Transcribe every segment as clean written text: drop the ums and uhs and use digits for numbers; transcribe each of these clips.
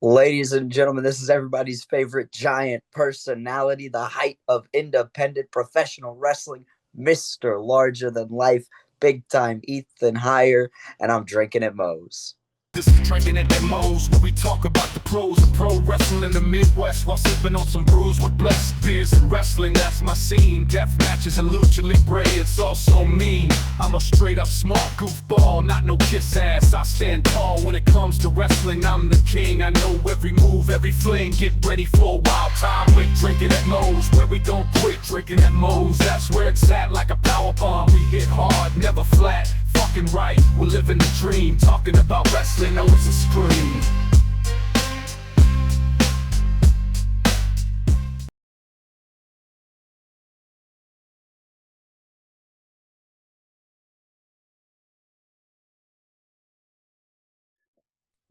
Ladies and gentlemen, this is everybody's favorite giant personality, the height of independent professional wrestling, Mr. Larger Than Life, big time Ethan Heyre, and I'm drinking at Moe's. This is Drinkinatmos, where we talk about the pros of pro wrestling in the Midwest while sipping on some brews with blessed beers and wrestling. That's my scene. Death matches and lucha libre, it's all so mean. I'm a straight up smart goofball, not no kiss ass. I stand tall when it comes to wrestling. I'm the king. I know every move, every fling. Get ready for a wild time with Drinkinatmos, where we don't quit. Drinkinatmos, that's where it's at, like a power bomb. We hit hard, never flat. Fucking right, we're living the dream. Talking about wrestling, know it's a scream.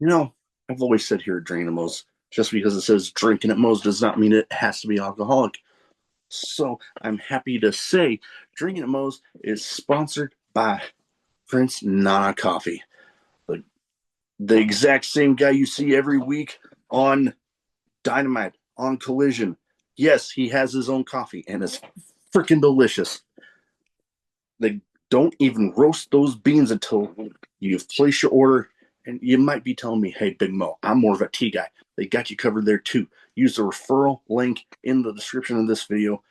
You know, I've always said here at Drinkinatmos, just because it says drinking at Moe's does not mean it has to be alcoholic. So I'm happy to say Drinking at Moe's is sponsored by Prince Nana Coffee. The exact same guy you see every week on Dynamite, on Collision. Yes, he has his own coffee, and it's freaking delicious. They don't even roast those beans until you've placed your order. And you might be telling me, hey, Big Mo, I'm more of a tea guy. They got you covered there too. Use the referral link in the description of this video.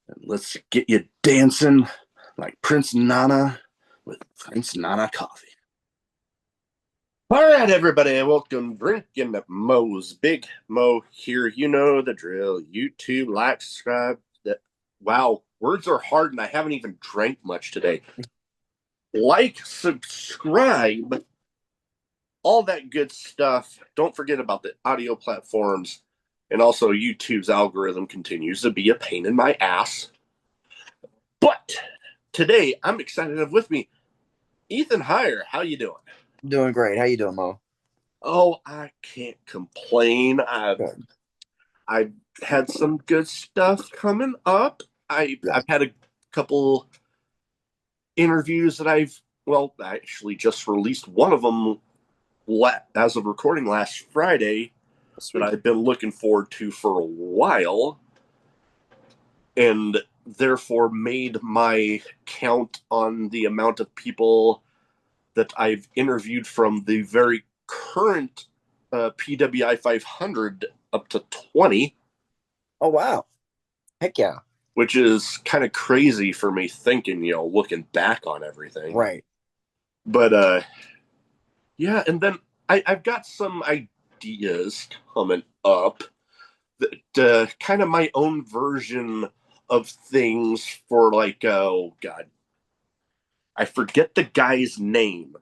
And let's get you dancing like Prince Nana with Prince Nana Coffee. All right, everybody, welcome Drinking at Moe's. Big Mo here. You know the drill. YouTube, like, subscribe. Wow, words are hard, and I haven't even drank much today. Like, subscribe, all that good stuff. Don't forget about the audio platforms. And also, YouTube's algorithm continues to be a pain in my ass. But today, I'm excited to have with me Ethan Heyre. How you doing? Doing great. How you doing, Mo? Oh, I can't complain. I've had some good stuff coming up. I've had a couple interviews that I actually just released one of them as of recording last Friday. Sweet. That I've been looking forward to for a while, and therefore made my count on the amount of people that I've interviewed from the very current PWI 500 up to 20. Oh, wow. Heck yeah. Which is kind of crazy for me thinking, looking back on everything. Right. But, yeah, and then I've got some ideas coming up that kind of my own version of things for oh, God. I forget the guy's name,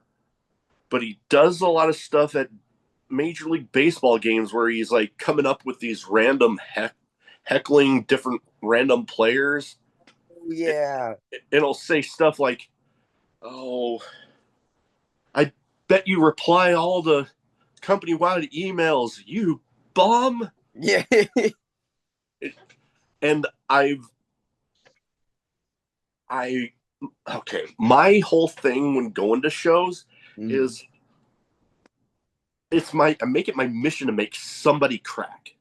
but he does a lot of stuff at Major League Baseball games where he's coming up with these random heckling different random players. Yeah. It'll say stuff like, oh, I bet you reply all the company-wide emails, you bum. Yeah. And okay, my whole thing when going to shows is I make it my mission to make somebody crack.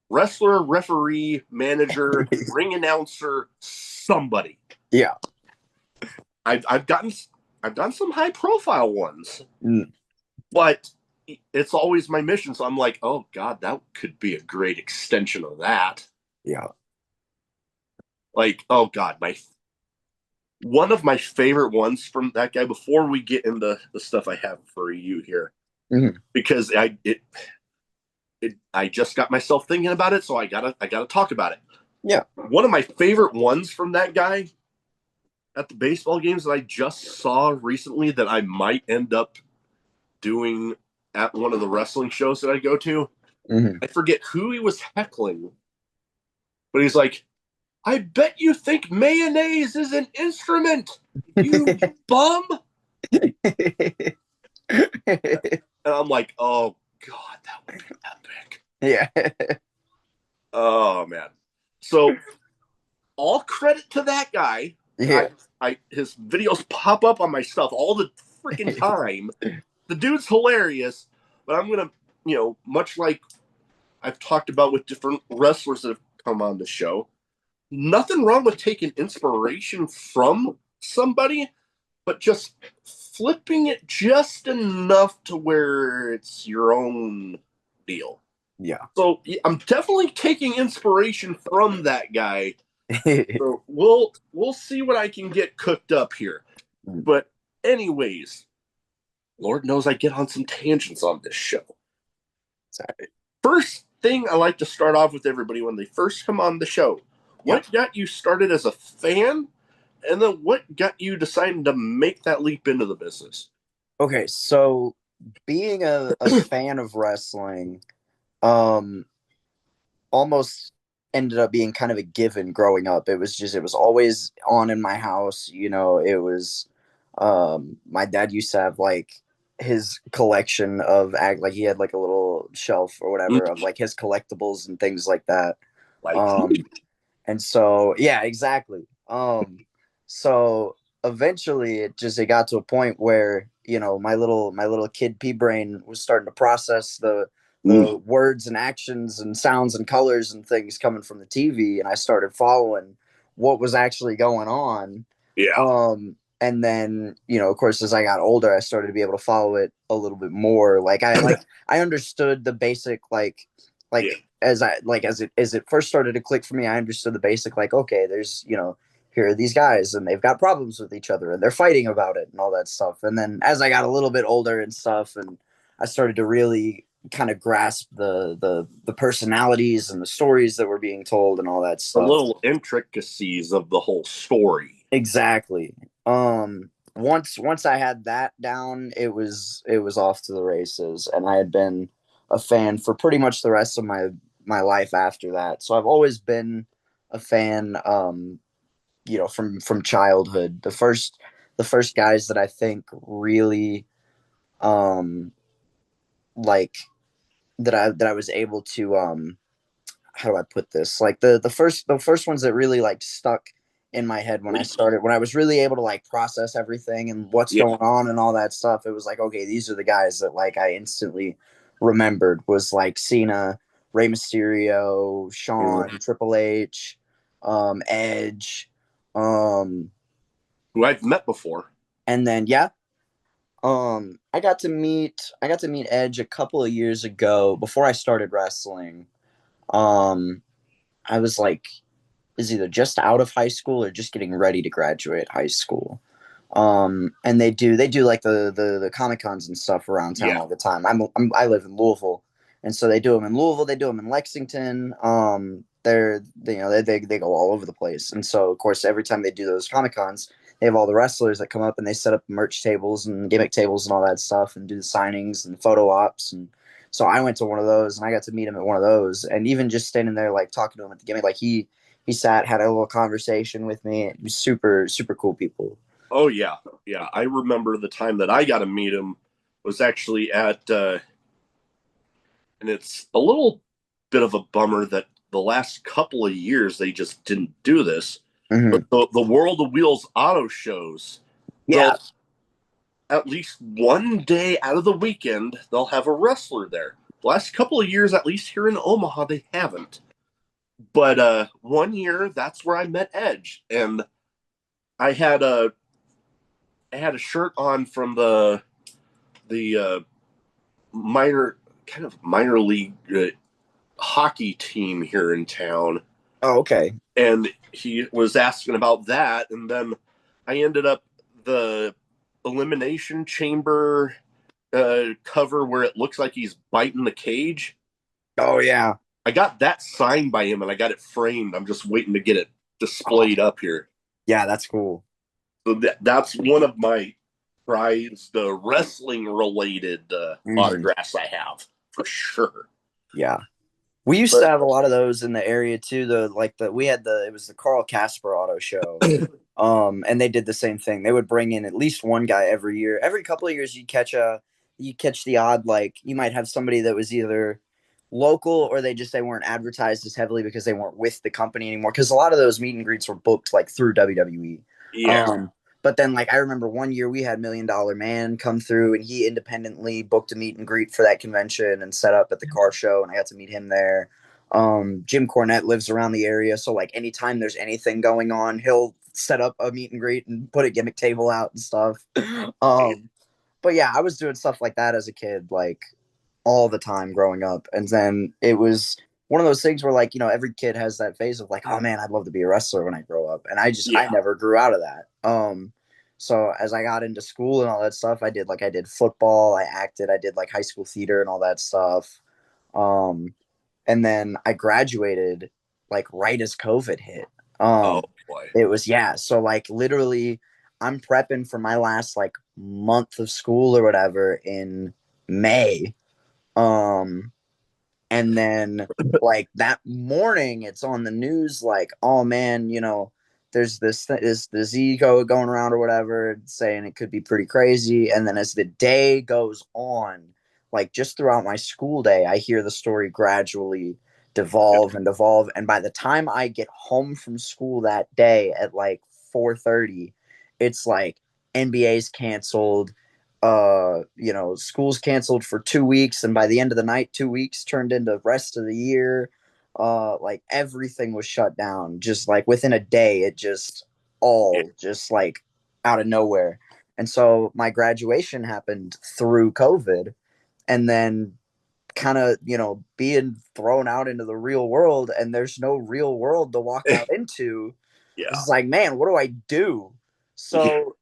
Wrestler, referee, manager, ring announcer, somebody. Yeah. I've done some high profile ones, but it's always my mission. So I'm like, oh God, that could be a great extension of that. Yeah. Oh God, one of my favorite ones from that guy, before we get into the stuff I have for you here, because I just got myself thinking about it, so I gotta talk about it. Yeah. One of my favorite ones from that guy at the baseball games that I just saw recently that I might end up doing at one of the wrestling shows that I go to. I forget who he was heckling, but he's like, I bet you think mayonnaise is an instrument, you bum. And I'm like, oh God, that would be epic. Yeah. Oh man. So all credit to that guy. Yeah. His videos pop up on my stuff all the freaking time. The dude's hilarious, but I'm gonna much like I've talked about with different wrestlers that have come on the show, nothing wrong with taking inspiration from somebody, but just flipping it just enough to where it's your own deal. Yeah. So I'm definitely taking inspiration from that guy. So we'll see what I can get cooked up here. But anyways, Lord knows I get on some tangents on this show. Sorry. First thing I like to start off with everybody when they first come on the show. What got you started as a fan? And then what got you deciding to make that leap into the business? Okay, so being a fan of wrestling, almost ended up being kind of a given growing up. It was always on in my house. It was my dad used to have like his collection of like he had like a little shelf or whatever of like his collectibles and things like that. Like, And so yeah, exactly. So eventually it got to a point where, my little kid pea brain was starting to process the words and actions and sounds and colors and things coming from the TV, and I started following what was actually going on. yeah. And then, of course, as I got older, I started to be able to follow it a little bit more. I understood the basic Yeah. as it first started to click for me. I understood the basic okay, there's here are these guys and they've got problems with each other and they're fighting about it and all that stuff. And then as I got a little bit older and stuff, and I started to really kind of grasp the personalities and the stories that were being told and all that The stuff. little intricacies of the whole story. Exactly. Once I had that down, it was off to the races, and I had been a fan for pretty much the rest of my life after that. So I've always been a fan, from childhood. The first guys that I think really like that I was able to how do I put this? Like the first ones that really like stuck in my head when I was really able to like process everything and what's Yeah. going on and all that stuff. It was like, okay, these are the guys that like I instantly remembered, was like Cena, Rey Mysterio, Shawn, Triple H, Edge, Who I've met before. and then I got to meet Edge a couple of years ago before I started wrestling. I was like, is either just out of high school or just getting ready to graduate high school. And they do like the Comic Cons and stuff around town Yeah. all the time. I live in Louisville, and so they do them in Louisville. They do them in Lexington. They go all over the place. And so of course every time they do those Comic Cons, they have all the wrestlers that come up and they set up merch tables and gimmick tables and all that stuff and do the signings and photo ops. And so I went to one of those and I got to meet him at one of those. And even just standing there like talking to him at the gimmick, like he sat, had a little conversation with me. It was super, super cool people. Oh yeah. Yeah. I remember the time that I got to meet him was actually at and it's a little bit of a bummer that the last couple of years they just didn't do this. Mm-hmm. But the World of Wheels auto shows, Yeah. at least one day out of the weekend, they'll have a wrestler there. The last couple of years, at least here in Omaha, they haven't. But one year, that's where I met Edge, and I had a shirt on from the minor league hockey team here in town. Oh, okay. And he was asking about that, and then I ended up the Elimination Chamber cover where it looks like he's biting the cage. Oh, yeah. I got that signed by him, and I got it framed. I'm just waiting to get it displayed up here. Yeah, that's cool. So that's one of my prize, the wrestling-related autographs I have, for sure. Yeah. We used to have a lot of those in the area too. It was the Carl Casper auto show. And they did the same thing. They would bring in at least one guy every year. Every couple of years, you catch the odd, like you might have somebody that was either local or they weren't advertised as heavily because they weren't with the company anymore. Because a lot of those meet and greets were booked like through WWE. Yeah. But then, like, I remember one year we had Million Dollar Man come through, and he independently booked a meet and greet for that convention and set up at the car show, and I got to meet him there. Jim Cornette lives around the area, so like anytime there's anything going on, he'll set up a meet and greet and put a gimmick table out and stuff. Um, but yeah, I was doing stuff like that as a kid, like all the time growing up. And then it was one of those things where, like, every kid has that phase of like, oh man, I'd love to be a wrestler when I grow up. And I Yeah. never grew out of that. So as I got into school and all that stuff, I did football, I acted, I did like high school theater and all that stuff. Um, and then I graduated like right as COVID hit. Oh Um, boy. it was, yeah. So like literally, I'm prepping for my last like month of school or whatever in May. Um, and then like that morning, it's on the news like, oh man, there's this ego going around or whatever, saying it could be pretty crazy. And then as the day goes on, like just throughout my school day, I hear the story gradually devolve and devolve. And by the time I get home from school that day at like 4:30, it's like NBA's canceled, school's canceled for 2 weeks, and by the end of the night, 2 weeks turned into rest of the year. Like everything was shut down. Just like within a day, it just Yeah. all just like out of nowhere. And so my graduation happened through COVID, and then kind of being thrown out into the real world, and there's no real world to walk out into. Yeah. It's like, man, what do I do? Yeah. So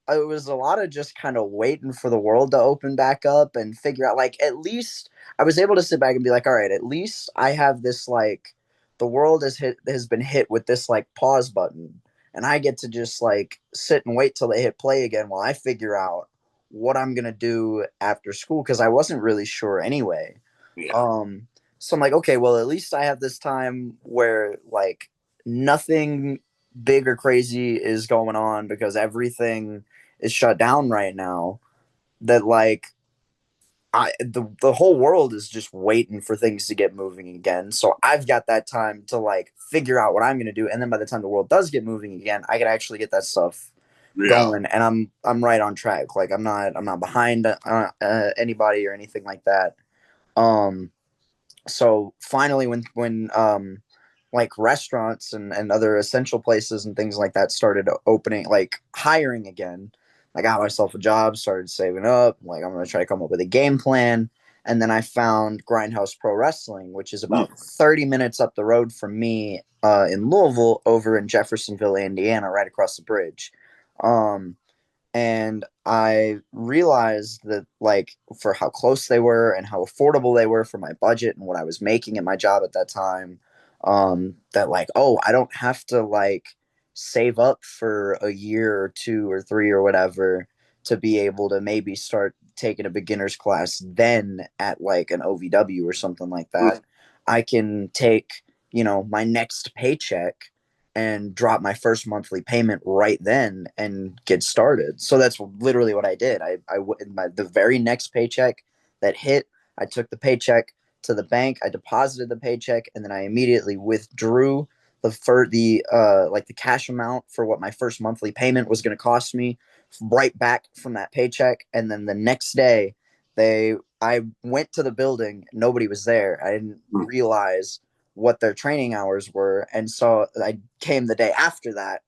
it was a lot of just kind of waiting for the world to open back up and figure out, like, at least I was able to sit back and be like, all right, at least I have this, like, the world has been hit with this like pause button, and I get to just like sit and wait till they hit play again while I figure out what I'm gonna do after school, because I wasn't really sure anyway. Yeah. um so I'm like, okay, well, at least I have this time where like nothing big or crazy is going on because everything is shut down right now. That like the whole world is just waiting for things to get moving again. So I've got that time to like figure out what I'm gonna do, and then by the time the world does get moving again, I can actually get that stuff Yeah. going, and I'm right on track. Like I'm not behind anybody or anything like that. Um, so finally, when like restaurants and other essential places and things like that started opening, like hiring again, I got myself a job, started saving up, like I'm gonna try to come up with a game plan. And then I found Grindhouse Pro Wrestling, which is Mm. about 30 minutes up the road from me, in Louisville, over in Jeffersonville, Indiana, right across the bridge. um and I realized that, like, for how close they were and how affordable they were for my budget and what I was making at my job at that time, that like, oh, I don't have to like save up for a year or two or three or whatever to be able to maybe start taking a beginner's class then at like an OVW or something like Mm. that. I can take, my next paycheck and drop my first monthly payment right then and get started. So that's literally what I did. The very next paycheck that hit, I took the paycheck to the bank, I deposited the paycheck, and then I immediately withdrew the cash amount for what my first monthly payment was going to cost me right back from that paycheck. And then the next day, I went to the building, nobody was there. I didn't Mm. realize what their training hours were, and so I came the day after that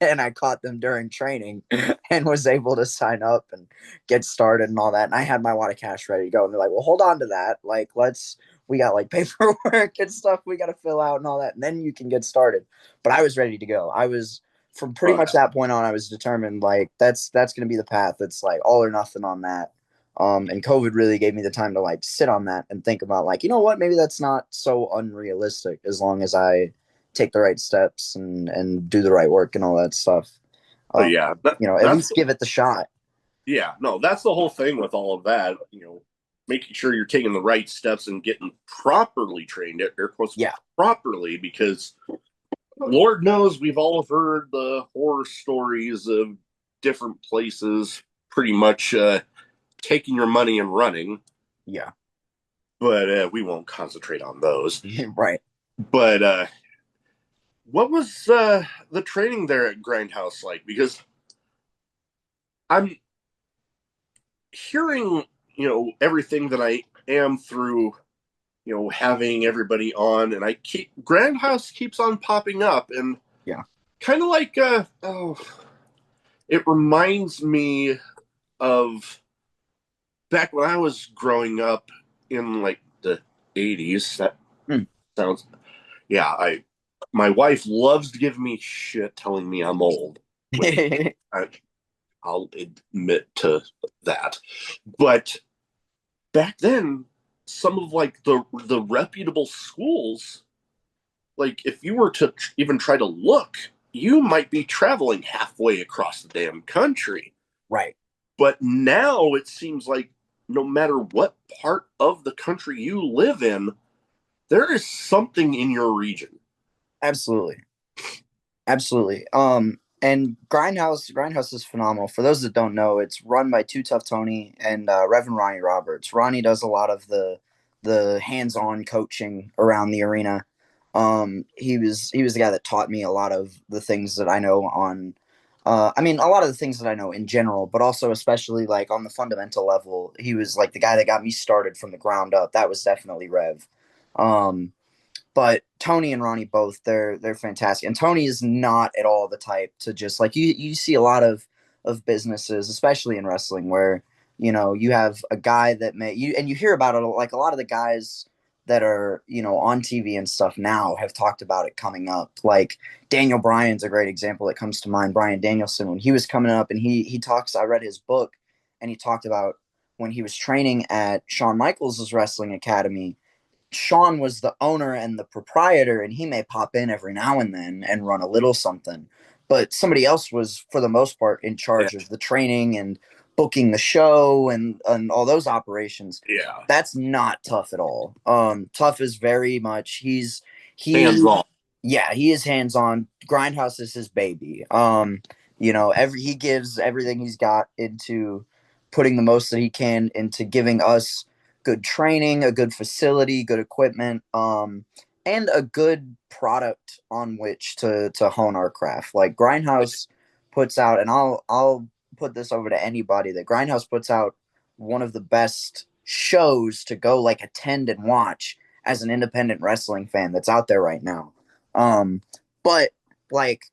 and I caught them during training and was able to sign up and get started and all that. And I had my wad of cash ready to go, and they're like, well, hold on to that, like, we got like paperwork and stuff we got to fill out and all that, and then you can get started. But I was ready to go. I was, from pretty Oh much that point on, I was determined, like, that's going to be the path. It's like all or nothing on that. And COVID really gave me the time to like sit on that and think about, like, you know what, maybe that's not so unrealistic as long as I take the right steps and do the right work and all that stuff. Um, yeah. at That's least give it the shot. Yeah. No, that's the whole thing with all of that. Making sure you're taking the right steps and getting properly trained, air quotes, Yeah. properly, because Lord knows we've all heard the horror stories of different places pretty much taking your money and running, Yeah. but we won't concentrate on those. Right. But what was the training there at Grindhouse like? Because I'm hearing, everything that I am through, having everybody on, and I keep Grindhouse keeps on popping up, and Yeah. kind of like, it reminds me of back when I was growing up in like the 80s. That Hmm. sounds, yeah, my wife loves to give me shit telling me I'm old, which I, I'll admit to that. But back then, some of like the reputable schools, like if you were to even try to look, you might be traveling halfway across the damn country. Right. But now it seems like no matter what part of the country you live in, there is something in your region. Absolutely. Absolutely. And Grindhouse is phenomenal. For those that don't know, it's run by Too Tough Tony and Reverend Ronnie Roberts. Ronnie does a lot of the hands-on coaching around the arena. He was the guy that taught me a lot of the things that I know on. I mean, a lot of the things that I know in general, but also especially like on the fundamental level. He was like the guy that got me started from the ground up. That was definitely Rev. Um, but Tony and Ronnie both they're fantastic. And Tony is not at all the type to just like you see a lot of businesses, especially in wrestling, where you have a guy that may you and you hear about it like a lot of the guys that are on TV and stuff now have talked about it coming up. Like Daniel Bryan's a great example that comes to mind. Bryan Danielson when he was coming up and he talks. I read his book and he talked about when he was training at Shawn Michaels' wrestling academy. Sean was the owner and the proprietor, and he may pop in every now and then and run a little something. But somebody else was, for the most part, in Yeah. charge of the training and booking the show and all those operations. Yeah. That's not Tough at all. Tough is very much Hands he off. yeah, he is hands on. Grindhouse is his baby. He gives everything he's got into putting the most that he can into giving us good training, a good facility, good equipment, and a good product on which to hone our craft. Like Grindhouse puts out, and I'll put this over to anybody that Grindhouse puts out one of the best shows to go like attend and watch as an independent wrestling fan that's out there right now. But like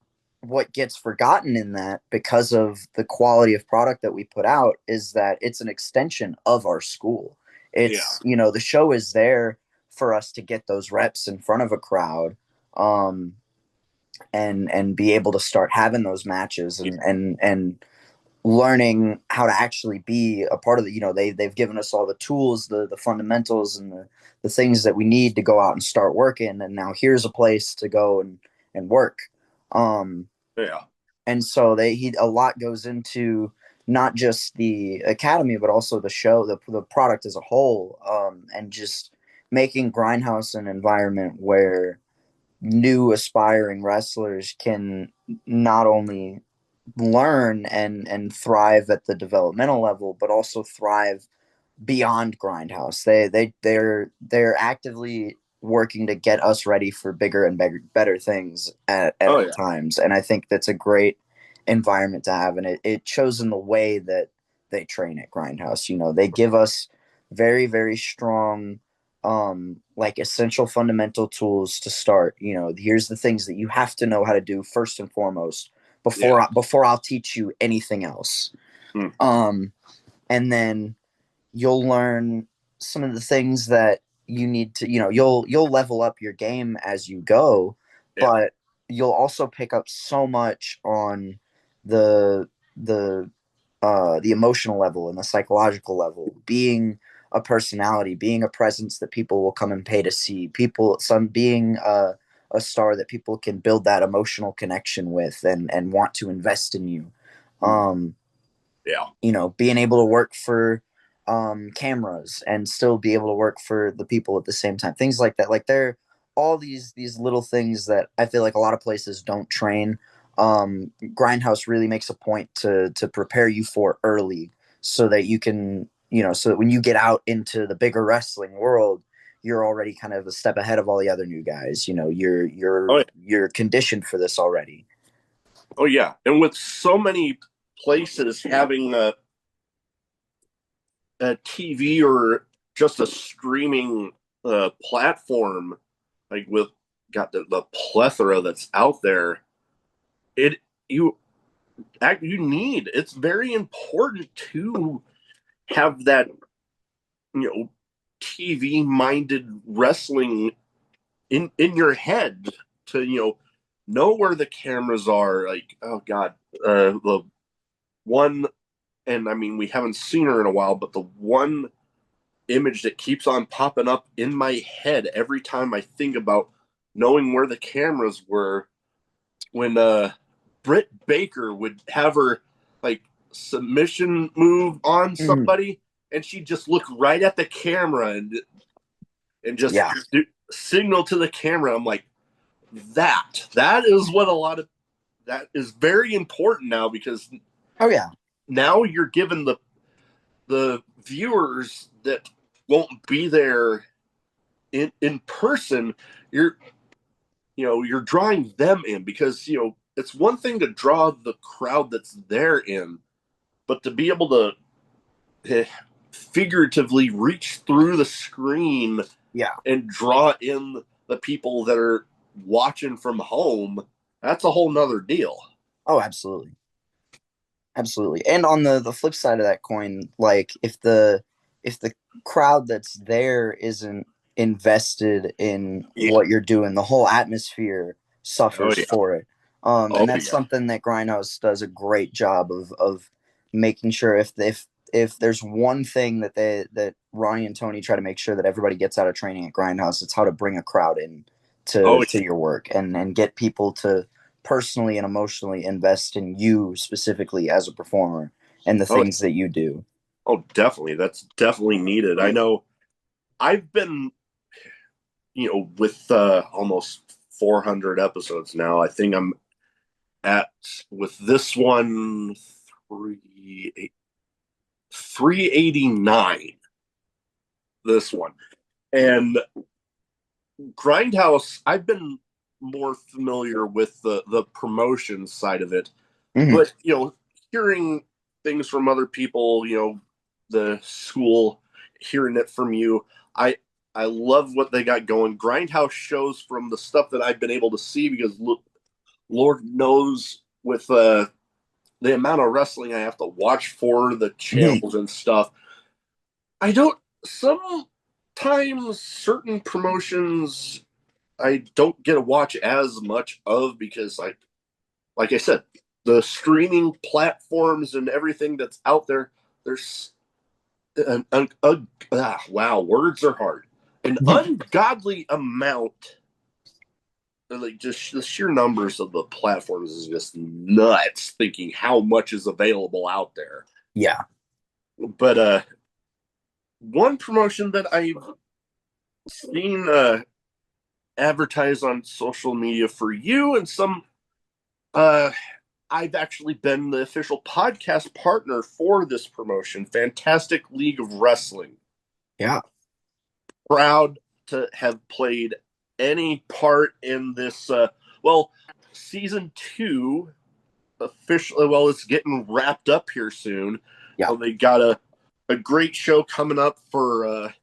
what gets forgotten in that because of the quality of product that we put out is that it's an extension of our school. Yeah. It's, the show is there for us to get those reps in front of a crowd, um, and be able to start having those matches and learning how to actually be a part of they've given us all the tools, the fundamentals and the things that we need to go out and start working. And now here's a place to go and work. Um, Yeah. and so a lot goes into not just the academy, but also the show, the product as a whole, and just making Grindhouse an environment where new aspiring wrestlers can not only learn and thrive at the developmental level, but also thrive beyond Grindhouse. They're actively working to get us ready for bigger and better things at Oh all yeah. times. And I think that's a great environment to have. And it shows in the way that they train at Grindhouse. They give us very, very strong like essential fundamental tools to start. Here's the things that you have to know how to do first and foremost Yeah. before I'll teach you anything else. Hmm. And then you'll learn some of the things that you need to, you'll level up your game as you go, Yeah. but you'll also pick up so much on the the the emotional level and the psychological level, being a personality, being a presence that people will come and pay to see, being a star that people can build that emotional connection with and want to invest in you. Um, Yeah. Being able to work for cameras and still be able to work for the people at the same time. Things like that. Like they're all these little things that I feel like a lot of places don't train. Grindhouse really makes a point to prepare you for early so that you can, so that when you get out into the bigger wrestling world, you're already kind of a step ahead of all the other new guys. You're Oh yeah. you're conditioned for this already. Oh yeah. And with so many places having a TV or just a streaming platform, like with got the plethora that's out there, it you you need, it's very important to have that, TV minded wrestling in your head, to know where the cameras are. Like, oh god, the one, and I mean, we haven't seen her in a while, but the one image that keeps on popping up in my head every time I think about knowing where the cameras were, when Britt Baker would have her like submission move on somebody, and she'd just look right at the camera and just signal to the camera. I'm like, that is what a lot of that is very important now, because now you're giving the viewers that won't be there in person, you're drawing them in, because it's one thing to draw the crowd that's there in, but to be able to figuratively reach through the screen and draw in the people that are watching from home, that's a whole nother deal. Oh, absolutely. Absolutely. And on the flip side of that coin, like if the crowd that's there isn't invested in what you're doing, the whole atmosphere suffers for it. And that's something that Grindhouse does a great job of making sure. If there's one thing that Ronnie and Tony try to make sure that everybody gets out of training at Grindhouse, it's how to bring a crowd in to your work and get people to personally and emotionally invest in you specifically as a performer and the things that you do. Oh, definitely. That's definitely needed. I know I've been, with almost 400 episodes now. I think I'm at, with this one, 389. This one. And Grindhouse, I've been more familiar with the promotion side of it, but hearing things from other people, the school, hearing it from you, I love what they got going. Grindhouse shows, from the stuff that I've been able to see, because Lord knows, with the amount of wrestling I have to watch for the channels and stuff, I don't, sometimes certain promotions I don't get to watch as much of, because like I said, the streaming platforms and everything that's out there, there's wow, words are hard. An ungodly amount, like just the sheer numbers of the platforms is just nuts, thinking how much is available out there. Yeah. But one promotion that I've seen advertise on social media for you, and some I've actually been the official podcast partner for this promotion, Fantastic League of Wrestling. Yeah. Proud to have played any part in this. Season 2 officially, it's getting wrapped up here soon. Yeah. They got a great show coming up for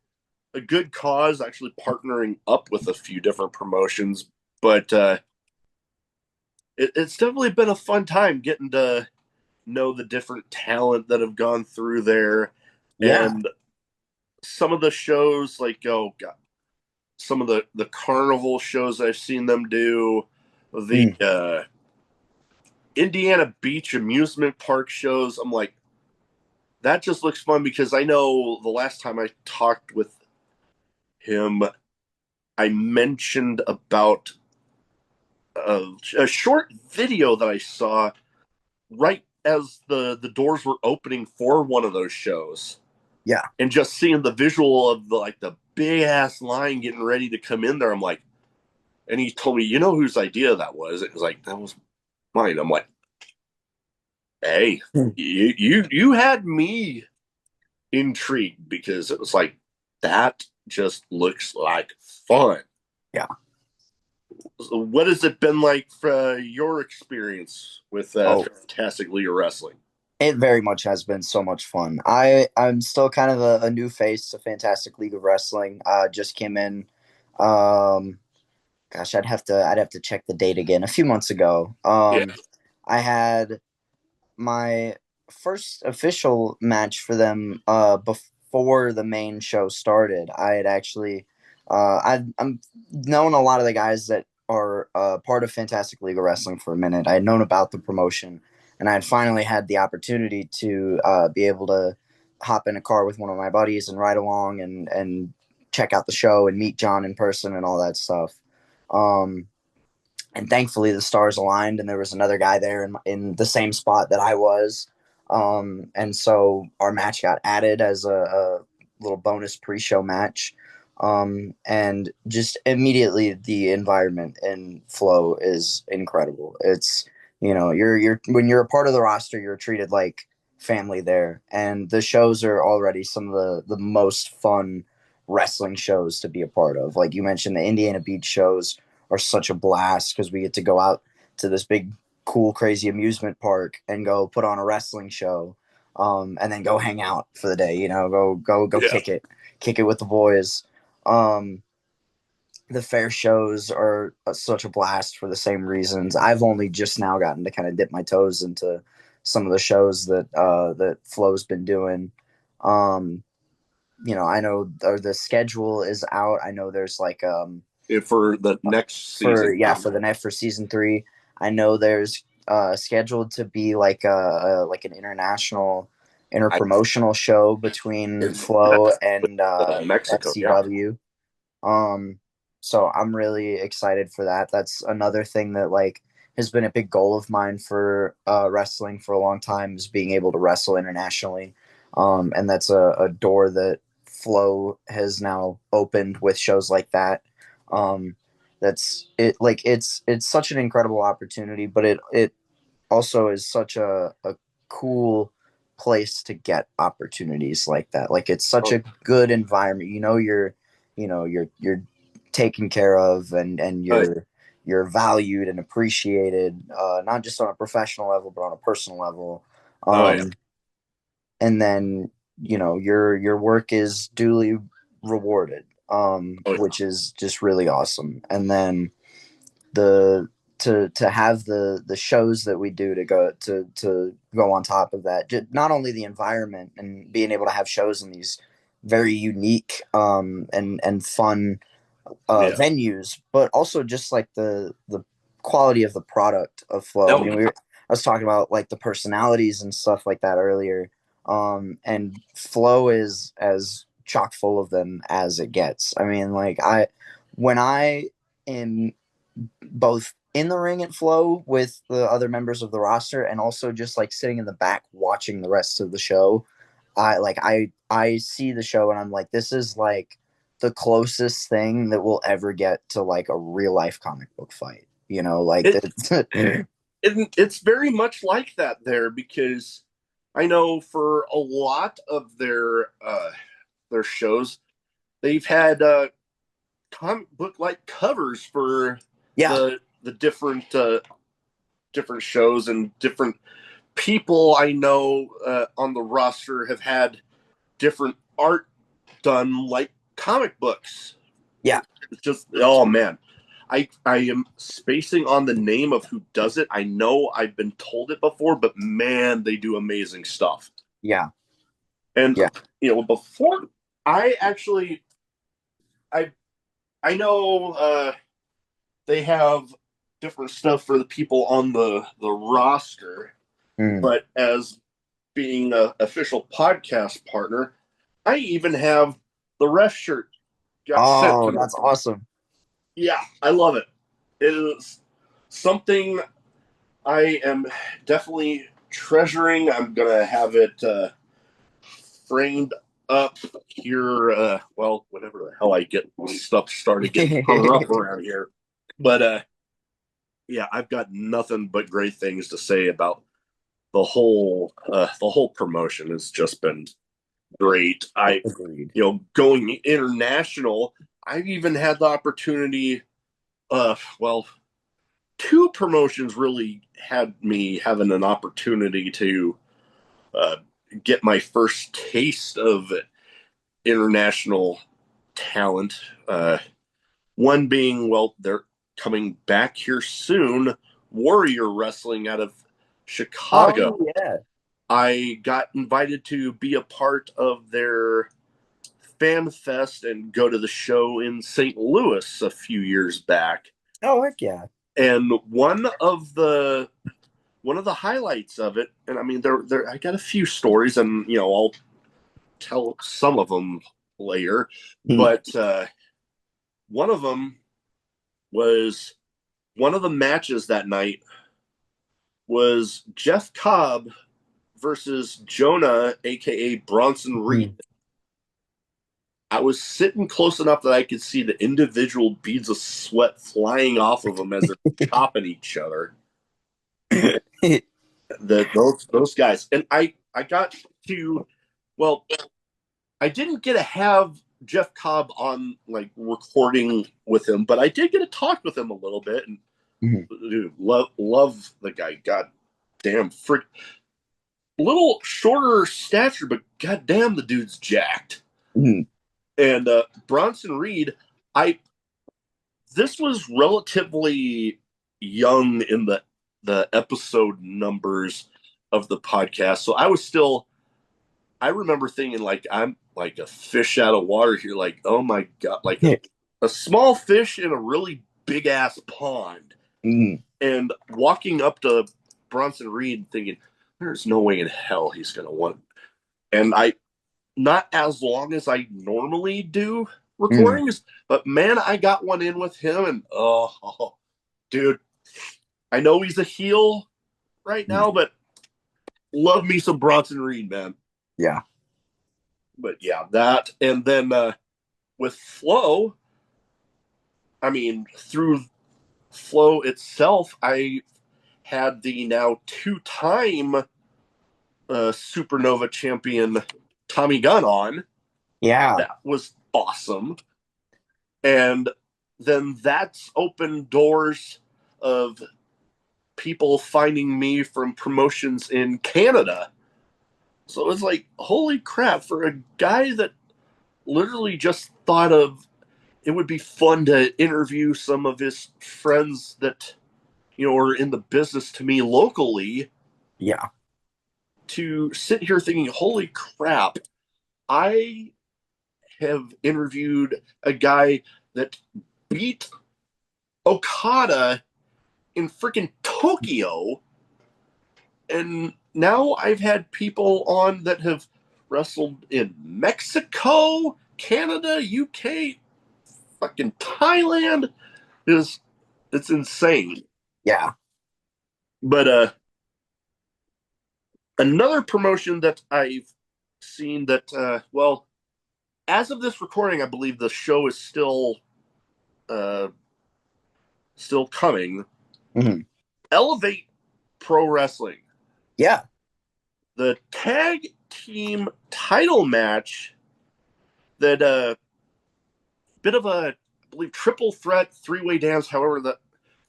a good cause, actually partnering up with a few different promotions. But it's definitely been a fun time getting to know the different talent that have gone through there. Yeah. And some of the shows, like, some of the carnival shows I've seen them do, the Indiana Beach amusement park shows, I'm like, that just looks fun, because I know the last time I talked with him, I mentioned about a short video that I saw right as the doors were opening for one of those shows. Yeah. And just seeing the visual of the big ass line getting ready to come in there, I'm like, and he told me, whose idea that was? It was like, that was mine. I'm like, hey, you had me intrigued, because it was like, that just looks like fun. Yeah. So what has it been like for your experience with Fantastic League of Wrestling? It very much has been so much fun. I'm still kind of a new face to Fantastic League of Wrestling. Just came in. Um, gosh, I'd have to check the date again. A few months ago. Yeah. I had my first official match for them before the main show started. I had actually I'm known a lot of the guys that are part of Fantastic League of Wrestling for a minute. I had known about the promotion, and I had finally had the opportunity to be able to hop in a car with one of my buddies and ride along and check out the show and meet John in person and all that stuff. Um, and thankfully the stars aligned and there was another guy there in the same spot that I was, and so our match got added as a little bonus pre-show match, and just immediately the environment and flow is incredible. It's, you're when you're a part of the roster, you're treated like family there, and the shows are already some of the most fun wrestling shows to be a part of. Like you mentioned, the Indiana Beach shows are such a blast because we get to go out to this big, cool, crazy amusement park and go put on a wrestling show, and then go hang out for the day. Go Yeah. kick it with the boys. Um, the fair shows are such a blast for the same reasons. I've only just now gotten to kind of dip my toes into some of the shows that Flo's been doing. Um, I know the schedule is out. I know there's like For the next season. for season 3. I know there's scheduled to be like an international interpromotional show between Flo and Mexico. Yeah. FCW. So I'm really excited for that. That's another thing that like has been a big goal of mine for wrestling for a long time, is being able to wrestle internationally. And that's a door that Flo has now opened with shows like that. That's it. Like it's such an incredible opportunity, but it also is such a cool place to get opportunities like that. Like it's such a good environment. You're taken care of, and you're valued and appreciated, not just on a professional level but on a personal level. Yeah. And then your work is duly rewarded, which is just really awesome. And then the to have the shows that we do to go on top of that, not only the environment and being able to have shows in these very unique and fun venues, but also just like the quality of the product of Flow. I mean, I was talking about like the personalities and stuff like that earlier, and Flow is as chock full of them as it gets. I mean, like when I am both in the ring at Flow with the other members of the roster and also just like sitting in the back watching the rest of the show, I see the show and I'm like, this is like the closest thing that we'll ever get to like a real life comic book fight. It's very much like that there, because I know for a lot of their shows, they've had comic book like covers for the different shows, and different people I know on the roster have had different art done like comic books. Yeah. It's just, oh man. I am spacing on the name of who does it. I know I've been told it before, but man, they do amazing stuff. Yeah. And before I actually I know they have different stuff for the people on the roster, but as being an official podcast partner, I even have the ref shirt. That's awesome. Yeah, I love it. It is something I am definitely treasuring. I'm going to have it framed up here. Whenever the hell I get stuff started getting hung up around here. But yeah, I've got nothing but great things to say about the whole promotion. Has just been great. Going international, I've even had the opportunity, two promotions really had me having an opportunity to uh, get my first taste of international talent. One being, well, they're coming back here soon. Warrior Wrestling out of Chicago. Oh yeah. I got invited to be a part of their fan fest and go to the show in St. Louis a few years back. Oh heck yeah. And one of the highlights of it, and I mean, there I got a few stories, and I'll tell some of them later, but one of them was one of the matches that night was Jeff Cobb versus Jonah, aka Bronson Reed. I was sitting close enough that I could see the individual beads of sweat flying off of them as they're chopping each other. Those guys, and I got to, well, I didn't get to have Jeff Cobb on like recording with him, but I did get to talk with him a little bit, and dude, love the guy. God damn, frick, little shorter stature, but god damn, the dude's jacked. And Bronson Reed, this was relatively young in the episode numbers of the podcast, so I remember thinking like I'm like a fish out of water here, like oh my god, like a small fish in a really big ass pond. And walking up to Bronson Reed thinking there's no way in hell he's gonna win. And not as long as I normally do recordings, but man, I got one in with him, and oh dude, I know he's a heel right now, but love me some Bronson Reed, man. Yeah. But yeah, that, and then with Flow, I mean, through Flow itself, I had the now two-time Supernova champion Tommy Gunn on. Yeah. That was awesome. And then that's opened doors of people finding me from promotions in Canada. So it was like, holy crap, for a guy that literally just thought of it would be fun to interview some of his friends that, are in the business to me locally. Yeah. To sit here thinking, holy crap, I have interviewed a guy that beat Okada in freaking Tokyo, and now I've had people on that have wrestled in Mexico, Canada, UK, fucking Thailand. It's insane. Yeah. But another promotion that I've seen that as of this recording, I believe the show is still coming. Elevate Pro Wrestling. Yeah. The tag team title match that bit of a, I believe, triple threat, three-way dance, however,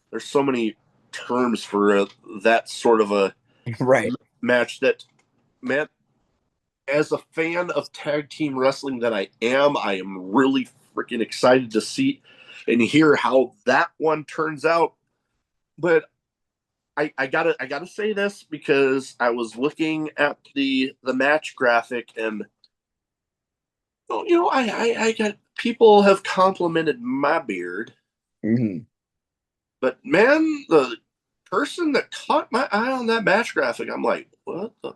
there's so many terms for that sort of a right match that, man, as a fan of tag team wrestling that I am really freaking excited to see and hear how that one turns out. But I gotta say this because I was looking at the match graphic, and I got people have complimented my beard, but man, the person that caught my eye on that match graphic, I'm like, what the?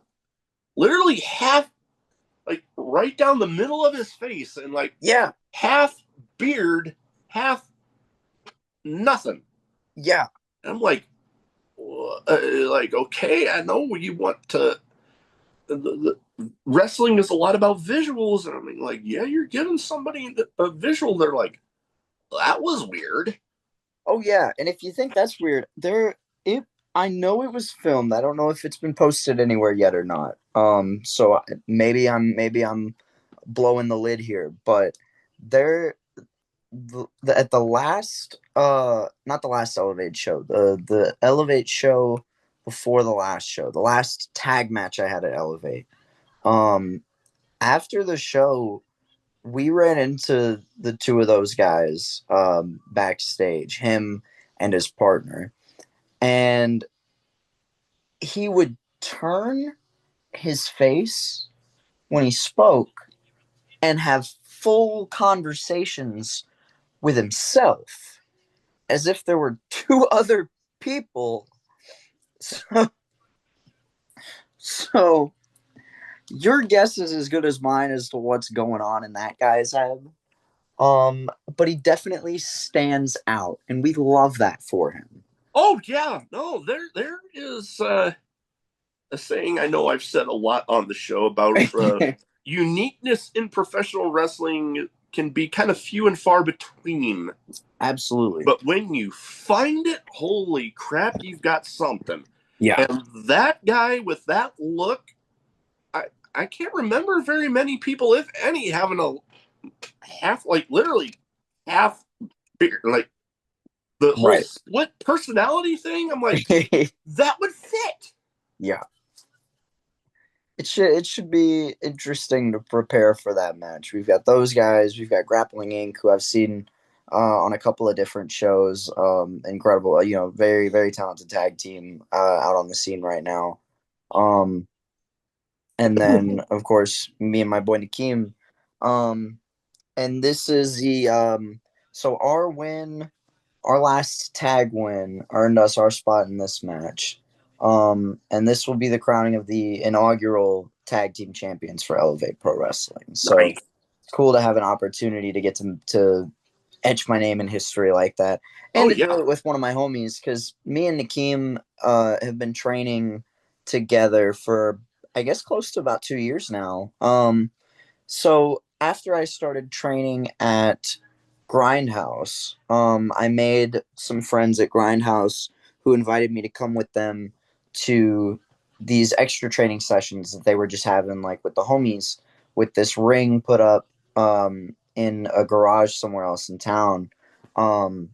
Literally half, like right down the middle of his face, and like half beard, half nothing. Yeah. And I'm like okay, I know you want to. The wrestling is a lot about visuals, and I mean, like, yeah, you're giving somebody a visual. They're like, that was weird. Oh yeah, and if you think that's weird, I know it was filmed. I don't know if it's been posted anywhere yet or not. So maybe I'm blowing the lid here, but at the last not the last Elevate show, the Elevate show before the last show, the last tag match I had at Elevate. After the show, we ran into the two of those guys backstage, him and his partner, and he would turn his face when he spoke and have full conversations with himself as if there were two other people. So your guess is as good as mine as to what's going on in that guy's head. But he definitely stands out, and we love that for him. Oh yeah, no, there is a saying I know I've said a lot on the show about uniqueness in professional wrestling can be kind of few and far between. Absolutely. But when you find it, holy crap, you've got something. Yeah. And that guy with that look, I can't remember very many people, if any, having a half, like literally half bigger, like the whole split personality thing. I'm like, that would fit. Yeah. It should be interesting to prepare for that match. We've got those guys. We've got Grappling Inc., who I've seen on a couple of different shows. Incredible, very, very talented tag team out on the scene right now. And then, of course, me and my boy Nakeem. And this is the so our last tag win earned us our spot in this match. And this will be the crowning of the inaugural tag team champions for Elevate Pro Wrestling. So Nice. It's cool to have an opportunity to get to etch my name in history like that. And do it with one of my homies, because me and Nakeem have been training together for, I guess, close to about 2 years now. So after I started training at Grindhouse, I made some friends at Grindhouse who invited me to come with them to these extra training sessions that they were just having, like with the homies, with this ring put up in a garage somewhere else in town. And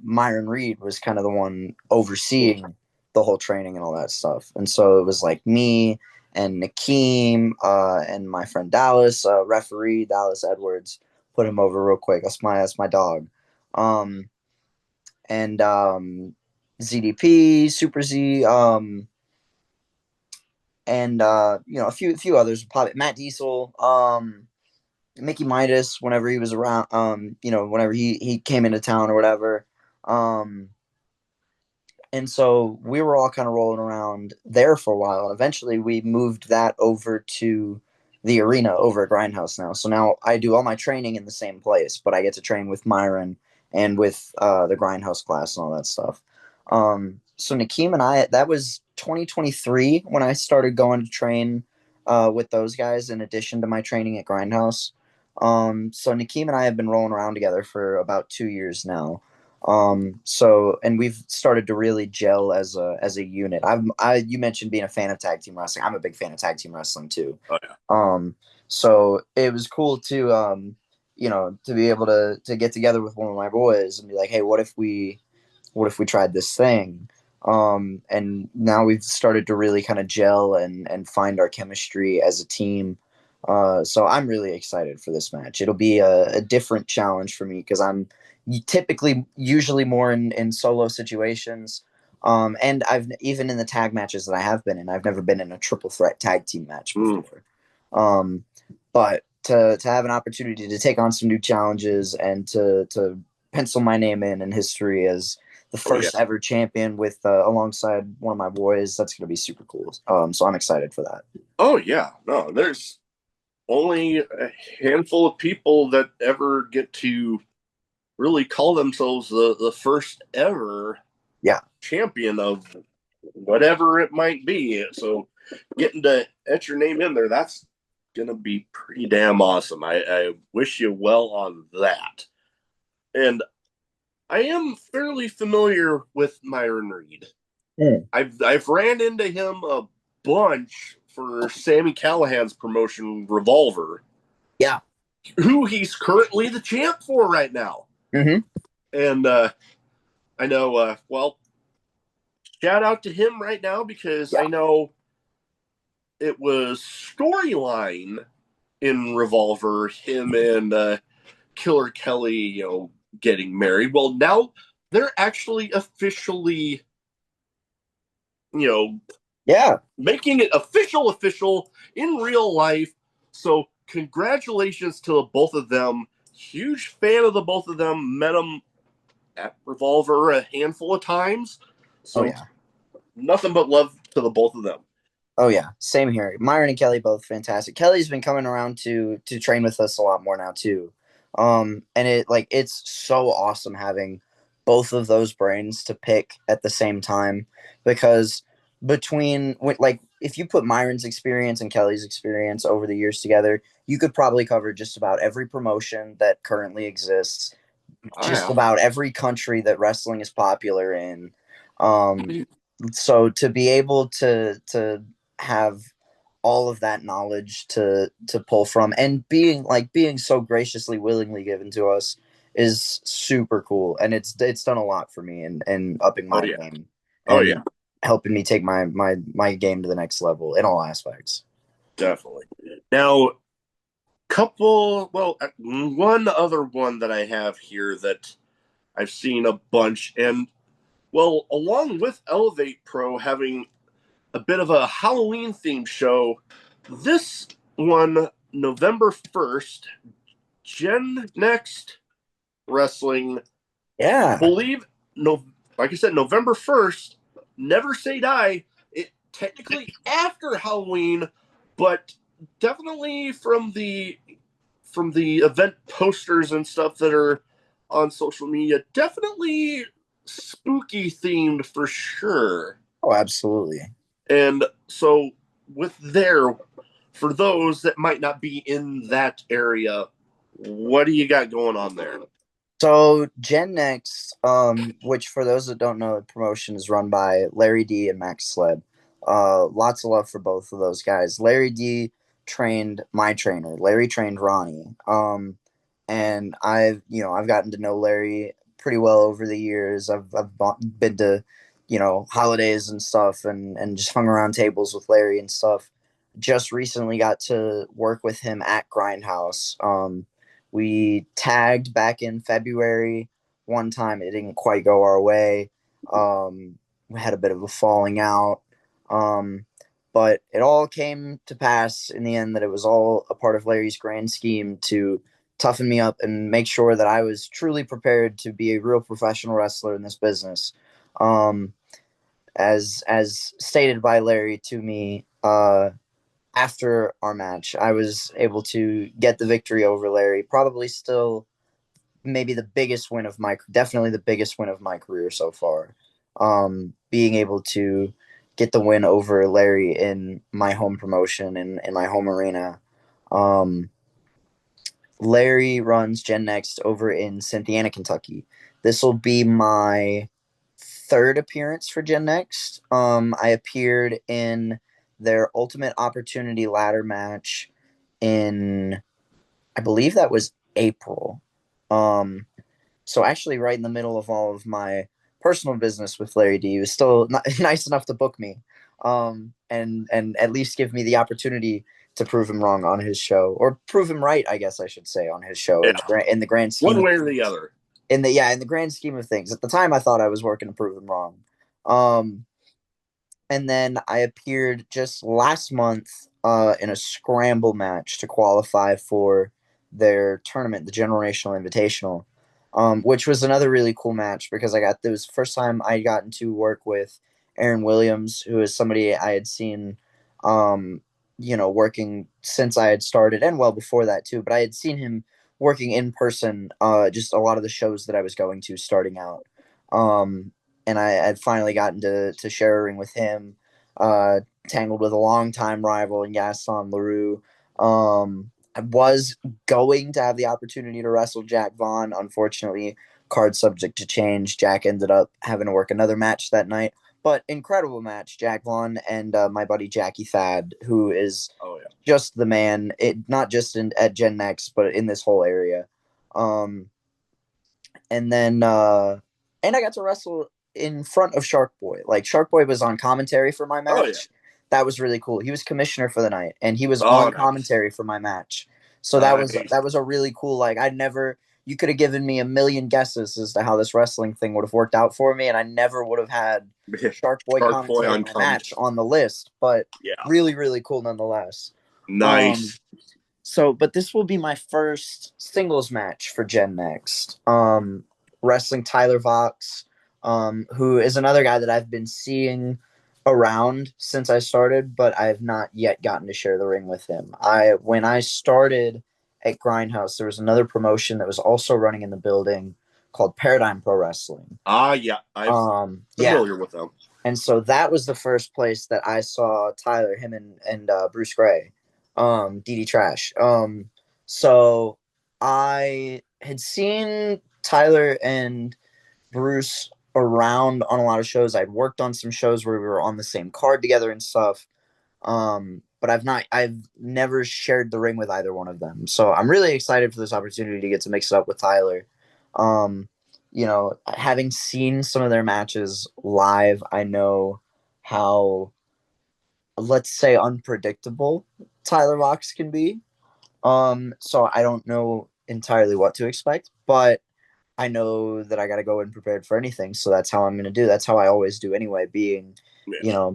Myron Reed was kind of the one overseeing the whole training and all that stuff. And so it was like me and Nakeem and my friend Dallas, referee Dallas Edwards, put him over real quick. That's my dog. And ZDP, Super Z, and a few others, probably Matt Diesel, Mickey Midas, whenever he was around, whenever he came into town or whatever. And so we were all kind of rolling around there for a while. And eventually we moved that over to the arena over at Grindhouse now. So now I do all my training in the same place, but I get to train with Myron and with the Grindhouse class and all that stuff. So Nakeem and I, that was 2023 when I started going to train with those guys in addition to my training at Grindhouse. So Nakeem and I have been rolling around together for about 2 years now. And we've started to really gel as a unit. You mentioned being a fan of tag team wrestling. I'm a big fan of tag team wrestling too. Oh, yeah. So it was cool to to be able to get together with one of my boys and be like, hey, what if we tried this thing? And now we've started to really kind of gel and find our chemistry as a team. So I'm really excited for this match. It'll be a different challenge for me because I'm usually more in solo situations. And I've even in the tag matches that I have been in, I've never been in a triple threat tag team match before. But to have an opportunity to take on some new challenges and to pencil my name in history as the first ever champion with alongside one of my boys, that's going to be super cool. So I'm excited for that. Oh yeah, no, there's only a handful of people that ever get to really call themselves the first ever champion of whatever it might be. So getting to etch your name in there, that's gonna be pretty damn awesome. I wish you well on that. And I am fairly familiar with Myron Reed. I've ran into him a bunch for Sammy Callahan's promotion Revolver. Yeah. Who he's currently the champ for right now. Mm-hmm. And I know, shout out to him right now because Yeah. I know it was storyline in Revolver, him and Killer Kelly, getting married. Well, now they're actually officially, you know, Yeah. making it official in real life. So congratulations to the both of them. Huge fan of the both of them. Met them at Revolver a handful of times. Oh So yeah. nothing but love to the both of them. Oh yeah. Same here. Myron and Kelly both fantastic. Kelly's been coming around to train with us a lot more now too. And it's so awesome having both of those brains to pick at the same time because if you put Myron's experience and Kelly's experience over the years together, you could probably cover just about every promotion that currently exists, just Wow. about every country that wrestling is popular in. Um, so to be able to have all of that knowledge to pull from and being so graciously willingly given to us is super cool, and it's done a lot for me and upping Oh my yeah. game Oh yeah. and helping me take my game to the next level in all aspects. Definitely. Now, one other one that I have here that I've seen a bunch, and well, along with Elevate Pro having a bit of a Halloween themed show, this one, November 1st, Gen Next Wrestling, Yeah. believe, no, like I said, November 1st, Never Say Die. It technically after Halloween, but definitely from the event posters and stuff that are on social media, definitely spooky themed for sure. Oh, absolutely. And so, with there, for those that might not be in that area, what do you got going on there? So Gen Next, which for those that don't know, the promotion is run by Larry D and Max Sled. Lots of love for both of those guys. Larry D trained my trainer. Larry trained Ronnie. And I've gotten to know Larry pretty well over the years. I've been to, holidays and stuff, and just hung around tables with Larry and stuff. Just recently got to work with him at Grindhouse. We tagged back in February one time. It didn't quite go our way. We had a bit of a falling out. Um, but it all came to pass in the end that it was all a part of Larry's grand scheme to toughen me up and make sure that I was truly prepared to be a real professional wrestler in this business. Um, as stated by Larry to me, after our match, I was able to get the victory over Larry. Probably still maybe definitely the biggest win of my career so far. Being able to get the win over Larry in my home promotion and in my home arena. Um, Larry runs Gen Next over in Cynthiana, Kentucky. This will be my third appearance for Gen Next. I appeared in their Ultimate Opportunity ladder match in, I believe that was April. Um, so actually, right in the middle of all of my personal business with Larry D, he was still nice enough to book me, and at least give me the opportunity to prove him wrong on his show, or prove him right, I guess I should say, on his show Yeah, in the grand scheme one of way or the things. other. In the grand scheme of things, at the time I thought I was working to prove him wrong. Um, and then I appeared just last month in a scramble match to qualify for their tournament, the Generational Invitational, which was another really cool match because it was the first time I gotten to work with Aaron Williams, who is somebody I had seen, working since I had started and well before that too. But I had seen him working in person, just a lot of the shows that I was going to starting out. And I had finally gotten to share a ring with him, uh, tangled with a longtime rival in Gaston LaRue. I was going to have the opportunity to wrestle Jack Vaughn. Unfortunately, card subject to change. Jack ended up having to work another match that night. But incredible match, Jack Vaughn and my buddy Jackie Thad, who is Oh yeah. just the man. Not just at Gen Next, but in this whole area. And then and I got to wrestle in front of Shark Boy. Like Shark Boy was on commentary for my Oh yeah. match. That was really cool. He was commissioner for the night, and he was Oh, on nice. commentary for my match. So Nice. that was a really cool. Like I'd never. You could have given me a million guesses as to how this wrestling thing would have worked out for me, and I never would have had Shark Boy Shark Boy commentating on my match commentary. on the list. But Yeah. really, really cool nonetheless. Um, Nice. so, but this will be my first singles match for Gen Next. Wrestling Tyler Vox, who is another guy that I've been seeing around since I started, but I've not yet gotten to share the ring with him. When I started at Grindhouse, there was another promotion that was also running in the building called Paradigm Pro Wrestling. Ah, yeah. I'm Yeah, familiar with them. and so that was the first place that I saw Tyler, him and Bruce Gray, DD Trash. So I had seen Tyler and Bruce around on a lot of shows. I'd worked on some shows where we were on the same card together and stuff. But I've never shared the ring with either one of them. So I'm really excited for this opportunity to get to mix it up with Tyler. Um, having seen some of their matches live, I know how, let's say, unpredictable Tyler Vox can be. So I don't know entirely what to expect, but I know that I got to go in prepared for anything. So that's how I'm going to do. That's how I always do anyway, being, Yeah.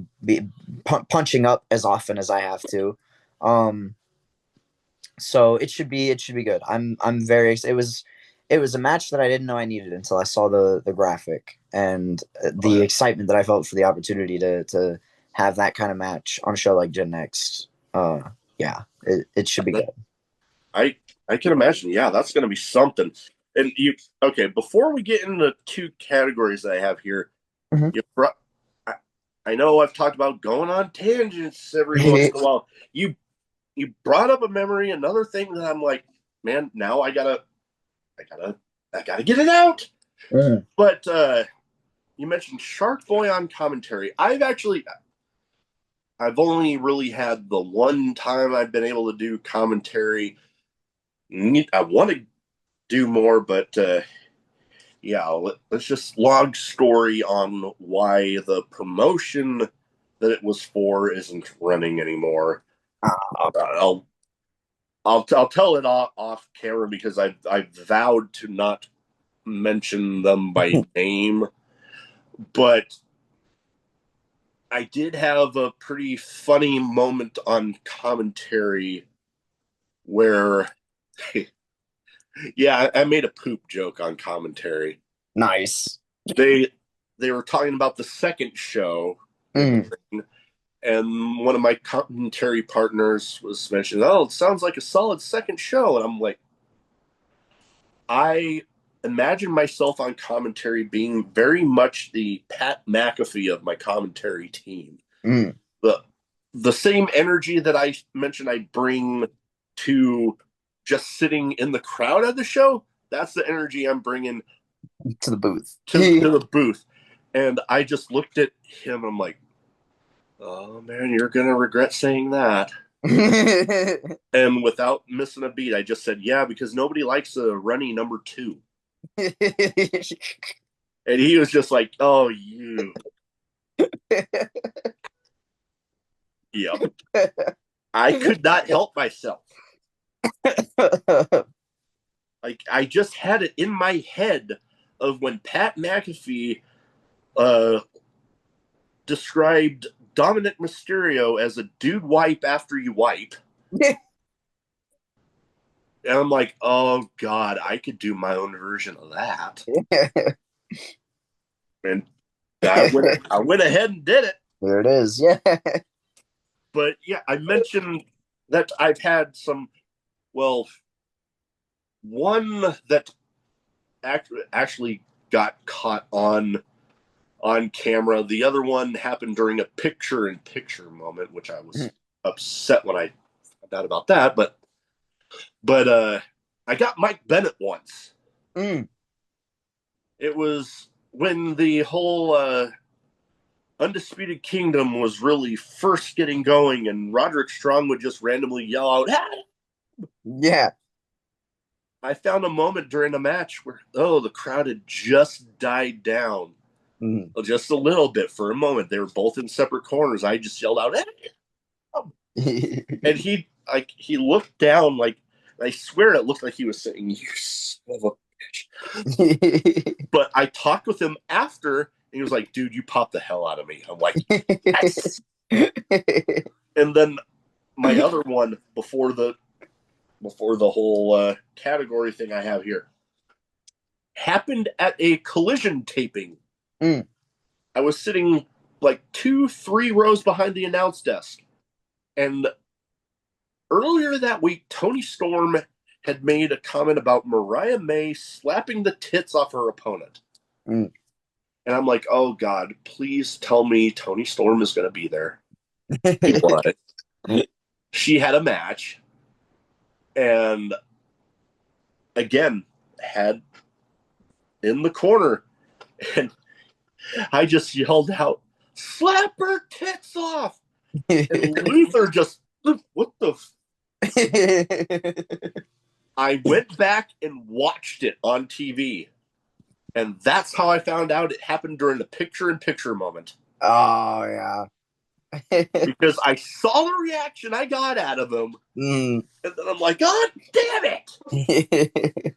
punching up as often as I have to. Um, so it should be good. I'm very, it was a match that I didn't know I needed until I saw the graphic and Oh, the yeah. excitement that I felt for the opportunity to have that kind of match on a show like Gen Next. Yeah, it should be good. I I can imagine. Yeah, that's going to be something. And you okay? Before we get into two categories that I have here, Mhm. you brought. I, I know I've talked about going on tangents every once in a while. You brought up a memory, another thing that I'm like, man, now I gotta, I gotta get it out. Mhm. But you mentioned Shark Boy on commentary. I've only really had the one time I've been able to do commentary. I want to do more, but yeah, let's just log story on why the promotion that it was for isn't running anymore. I'll I'll tell it off camera because I vowed to not mention them by name, but I did have a pretty funny moment on commentary where yeah, I made a poop joke on commentary. Nice. They they were talking about the second show in the Mm. ring, and one of my commentary partners was mentioning, "Oh, it sounds like a solid second show," and I'm like, I imagine myself on commentary being very much the Pat McAfee of my commentary team. Mm. The the same energy that I mentioned I bring to just sitting in the crowd at the show, that's the energy I'm bringing To the booth. to the booth. And I just looked at him. I'm like, oh man, you're gonna regret saying that. And without missing a beat, I just said, yeah, because nobody likes a runny number two. And he was just like, oh, you. Yep. I could not help myself. Like, I just had it in my head of when Pat McAfee uh, described Dominic Mysterio as a dude wipe after you wipe. And I'm like, oh God, I could do my own version of that. And I went ahead and did it. There it is. Yeah. But yeah, I mentioned that I've had some, well, one that actually got caught on camera. The other one happened during a picture in picture moment, which I was upset when I found out about that. But I got Mike Bennett once. Mm. It was when the whole Undisputed Kingdom was really first getting going, and Roderick Strong would just randomly yell out, "Hey!" Yeah. I found a moment during a match where, oh, the crowd had just died down. Well, just a little bit for a moment. They were both in separate corners. I just yelled out, "Hey!" And he looked down like, I swear it looked like he was saying, "You son of a bitch." But I talked with him after, and he was like, "Dude, you popped the hell out of me." I'm like, "Yes." And then my other one before the whole category thing I have here happened at a collision taping. I was sitting like 2-3 rows behind the announce desk, and earlier that week, Toni Storm had made a comment about Mariah May slapping the tits off her opponent. And I'm like, oh God, please tell me Toni Storm is going to be there. She had a match, and again, had in the corner, and I just yelled out, "Slap her tits off!" And Luther just, what the I went back and watched it on TV, and that's how I found out it happened during the picture-in-picture moment. Oh, yeah. Because I saw the reaction I got out of him, and then I'm like, God damn it!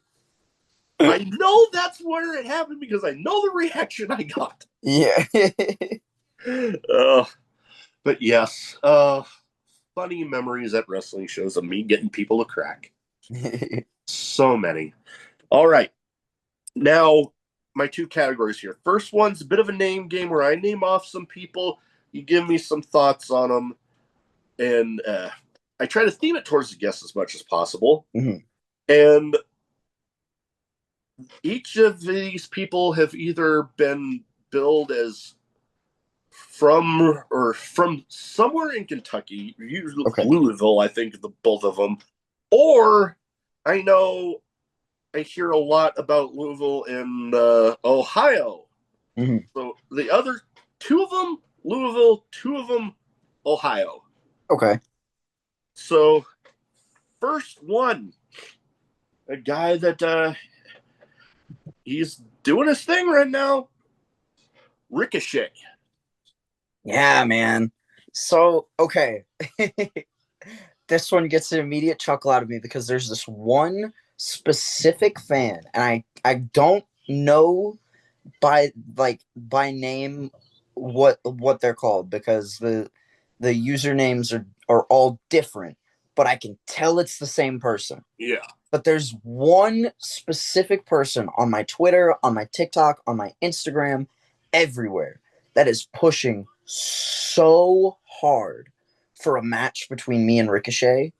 I know that's where it happened because I know the reaction I got. Yeah. But yes, funny memories at wrestling shows of me getting people to crack. So many. All right. Now, my 2 categories here. First one's a bit of a name game where I name off some people. You give me some thoughts on them. And I try to theme it towards the guests as much as possible. And each of these people have either been billed as from somewhere in Kentucky, usually Louisville, I think both of them, or I know I hear a lot about Louisville in Ohio. So the other 2 of them, Louisville, 2 of them, Ohio. Okay. So first one, a guy that he's doing his thing right now, Ricochet. Yeah, man. So, okay. This one gets an immediate chuckle out of me because there's this one specific fan, and I don't know by name what they're called because the usernames are all different, but I can tell it's the same person. Yeah. But there's one specific person on my Twitter, on my TikTok, on my Instagram, everywhere that is pushing so hard for a match between me and Ricochet.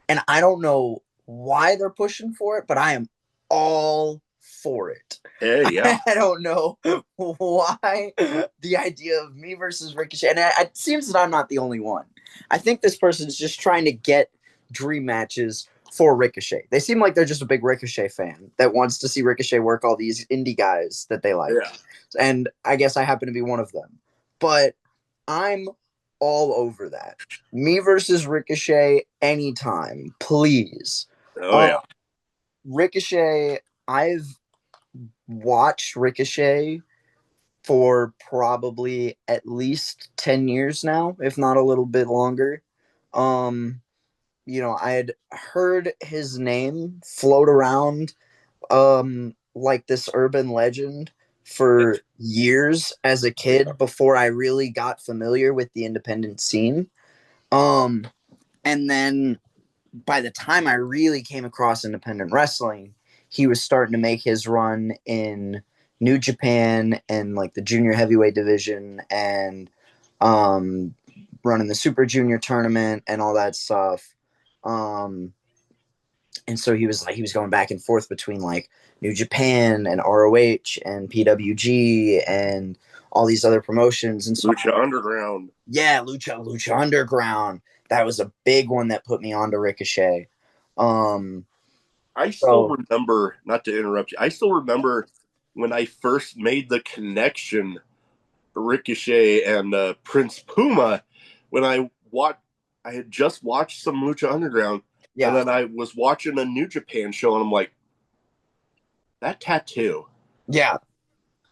And I don't know why they're pushing for it, but I am all for it. Yeah. I don't know why the idea of me versus Ricochet, and it seems that I'm not the only one. I think this person is just trying to get dream matches for Ricochet. They seem like they're just a big Ricochet fan that wants to see Ricochet work all these indie guys that they like. Yeah. And I guess I happen to be one of them. But I'm all over that. Me versus Ricochet anytime, please. Yeah. Ricochet, I've watched Ricochet for probably at least 10 years now, if not a little bit longer. I had heard his name float around like this urban legend for years as a kid before I really got familiar with the independent scene. And then by the time I really came across independent wrestling, he was starting to make his run in New Japan and like the junior heavyweight division and running the Super Junior tournament and all that stuff. And so he was going back and forth between like New Japan and ROH and PWG and all these other promotions. And so Lucha Underground. Yeah, Lucha Underground. That was a big one that put me onto Ricochet. I still remember, not to interrupt you, I still remember when I first made the connection, Ricochet and Prince Puma, when I had just watched some Lucha Underground, and then I was watching a New Japan show, and I'm like, that tattoo. Yeah.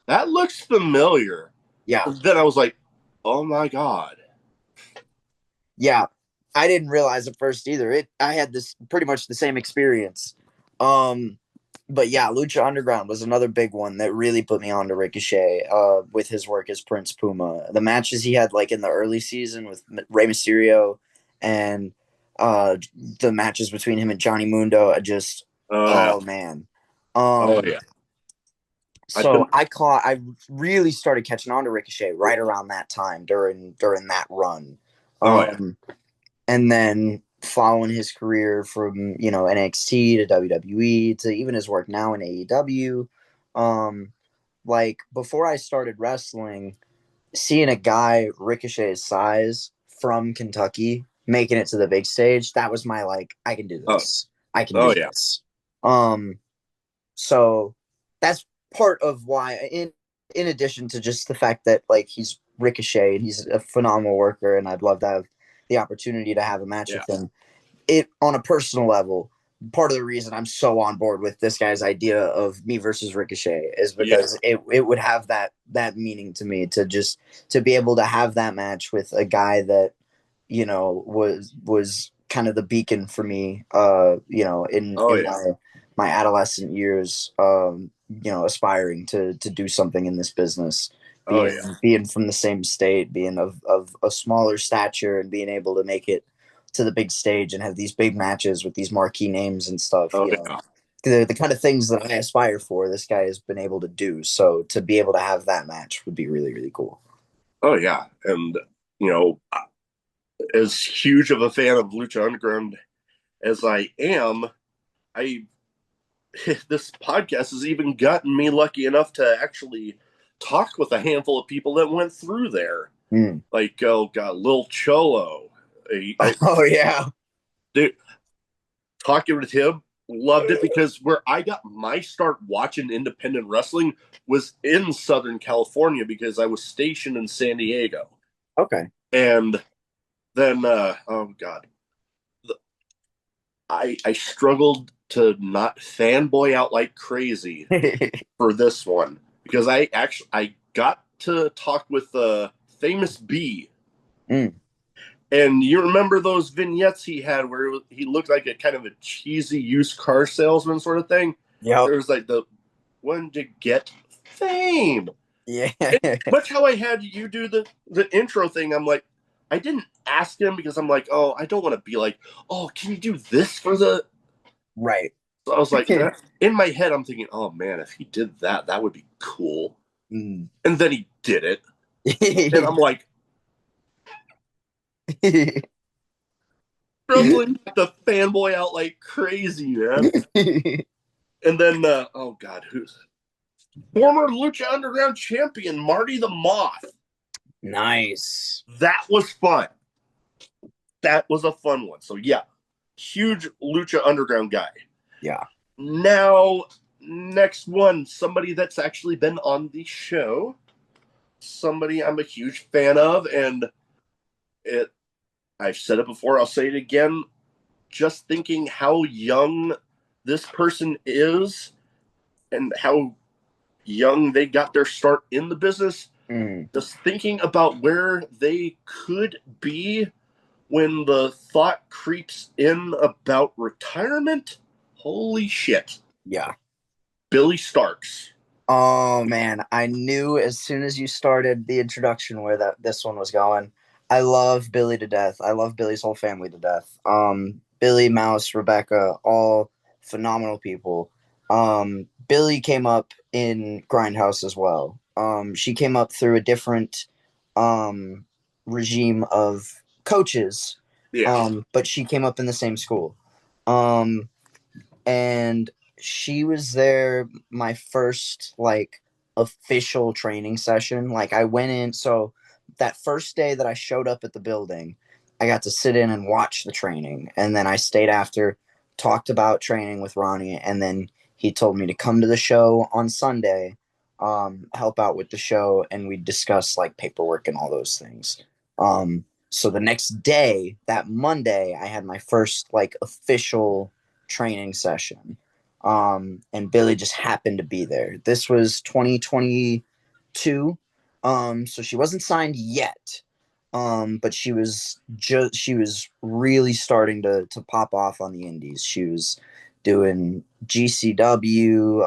That looks familiar. Yeah. And then I was like, oh my God. Yeah. I didn't realize at first either. I had this pretty much the same experience. Um, but yeah, Lucha Underground was another big one that really put me on to Ricochet with his work as Prince Puma. The matches he had like in the early season with Rey Mysterio and the matches between him and Johnny Mundo, Oh yeah. oh man. Oh Um, yeah. I've so been I really started catching on to Ricochet right around that time during that run. oh yeah. Um, and then following his career from NXT to WWE to even his work now in AEW, like before I started wrestling, seeing a guy Ricochet's size from Kentucky making it to the big stage, that was my like, I can do Oh, this. I can do oh yeah. this. Um, so that's part of why in addition to just the fact that like he's Ricochet and he's a phenomenal worker and I'd love to have the opportunity to have a match Yeah. with him. It on a personal level, part of the reason I'm so on board with this guy's idea of me versus Ricochet is Yeah. because it would have that meaning to me to be able to have that match with a guy that was kind of the beacon for me Oh in yeah. my adolescent years, aspiring to do something in this business, Oh yeah. being from the same state, being of a smaller stature and being able to make it to the big stage and have these big matches with these marquee names and stuff, Oh yeah. the kind of things that I aspire for, this guy has been able to do. So to be able to have that match would be really, really cool. Oh yeah. And you know, as huge of a fan of Lucha Underground as I am, I this podcast has even gotten me lucky enough to actually talk with a handful of people that went through there. Mm. Like, oh god, Lil Cholo. Oh yeah. Dude, talking with him, loved it because where I got my start watching independent wrestling was in Southern California because I was stationed in San Diego. Okay. And then, oh god, I struggled to not fanboy out like crazy for this one because I got to talk with famous B. Mm. And you remember those vignettes he had where he looked like a kind of a cheesy used car salesman sort of thing? Yep. There was like the one to get fame. Yeah. And much how I had you do the intro thing, I'm like, I didn't ask him because I'm like, oh, I don't want to be like, oh, can you do this for the. Right. So I was like, in my head, I'm thinking, oh man, if he did that, that would be cool. Mm. And then he did it. And I'm like, struggling to fanboy out like crazy, man. And then, oh God, who's former Lucha Underground champion Marty the Moth? Nice. That was fun. That was a fun one. So yeah, huge Lucha Underground guy. Yeah. Now, next one, somebody that's actually been on the show, somebody I'm a huge fan of, and I've said it before, I'll say it again. Just thinking how young this person is and how young they got their start in the business, just thinking about where they could be when the thought creeps in about retirement. Holy shit. Yeah. Billy Starks. Oh man, I knew as soon as you started the introduction where this one was going. I love Billy to death. I love Billy's whole family to death. Billy, Mouse, Rebecca, all phenomenal people. Billy came up in Grindhouse as well. She came up through a different regime of coaches, Yeah. but she came up in the same school. And she was there my first like official training session. Like I went in, so that first day that I showed up at the building, I got to sit in and watch the training, and then I stayed after, talked about training with Ronnie, and then he told me to come to the show on Sunday, help out with the show, and we discuss like paperwork and all those things. So the next day, that Monday, I had my first like official training session. And Billy just happened to be there. This was 2020. two. So she wasn't signed yet. But she was really starting to pop off on the indies. She was doing GCW.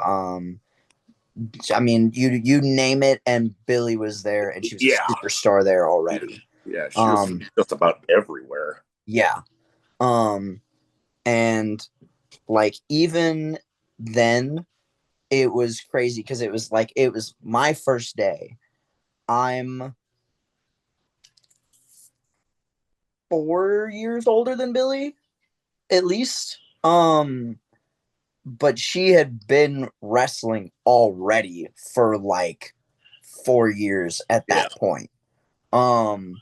I mean, you name it, and Billy was there, and she was Yeah, a superstar there already. yeah, she was Um, just about everywhere. yeah. Um, and like even then, it was crazy because it was my first day. I'm 4 years older than Billy, at least. But she had been wrestling already for like 4 years at Yeah, that point. Um,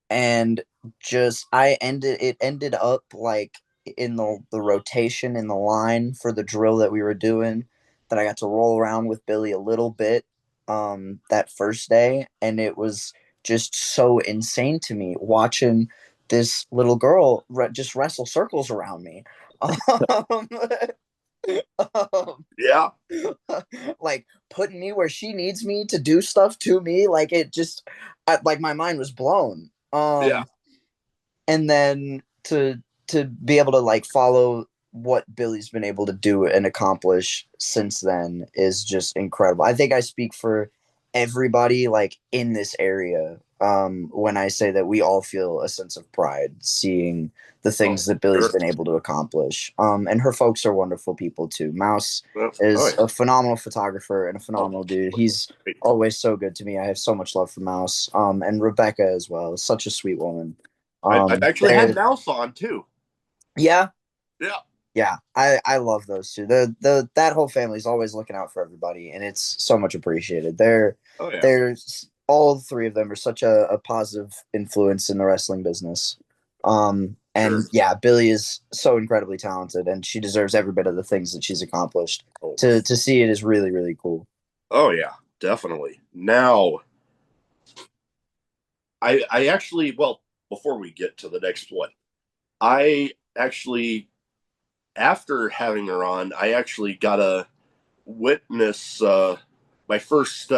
and just I ended it ended up like in the rotation in the line for the drill that we were doing that I got to roll around with Billy a little bit that first day, and it was just so insane to me watching this little girl just wrestle circles around me. um, um, yeah, like putting me where she needs me to do stuff to me, like it just like my mind was blown. yeah. And then to be able to like follow what Billy's been able to do and accomplish since then is just incredible. I think I speak for everybody like in this area when I say that we all feel a sense of pride seeing the Oh, things that Billy's sure. been able to accomplish. And her folks are wonderful people too. Mouse Oh, is yeah. a phenomenal photographer and a Oh, phenomenal dude. He's great. always so good to me. I have so much love for Mouse. And Rebecca as well. Such a sweet woman. I've actually had They're Mouse on too. yeah, Yeah. yeah. I love those two. The that whole family's always looking out for everybody, and it's so much appreciated. Oh yeah. There's all three of them are such a positive influence in the wrestling business. And Sure. yeah, Billy is so incredibly talented, and she deserves every bit of the things that she's accomplished. Oh, To see it is really really cool. oh yeah, definitely. Now, I actually, well, before we get to the next one, I actually, after having her on, I actually got to witness my first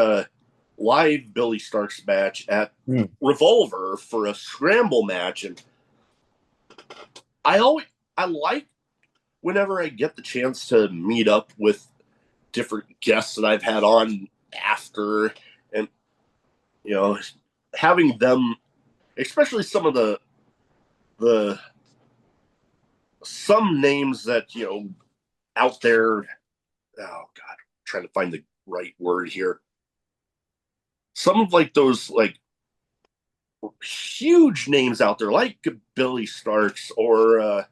live Billy Starks match at Hmm. Revolver for a scramble match, and I always I like whenever I get the chance to meet up with different guests that I've had on after, and you know, having them, especially some of the some names that out there. Oh God, I'm trying to find the right word here. Some of like those like huge names out there, like Billy Starks or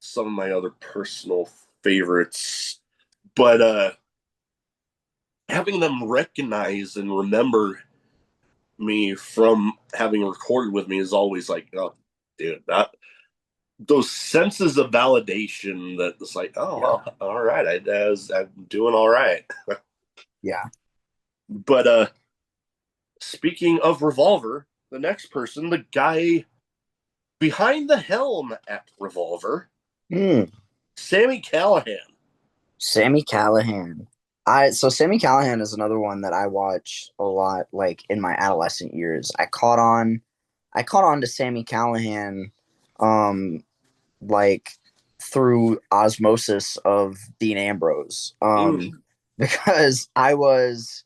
some of my other personal favorites, but having them recognize and remember me from having recorded with me is always like, oh, dude, that those senses of validation that it's like, oh, well, all right, I'm doing all right. Yeah. But speaking of Revolver, the next person, the guy behind the helm at Revolver, Hmm. Sammy Callahan. Sammy Callahan. Sammy Callahan is another one that I watch a lot like in my adolescent years. I caught on to Sammy Callahan um like through osmosis of Dean Ambrose. Mm, Because I was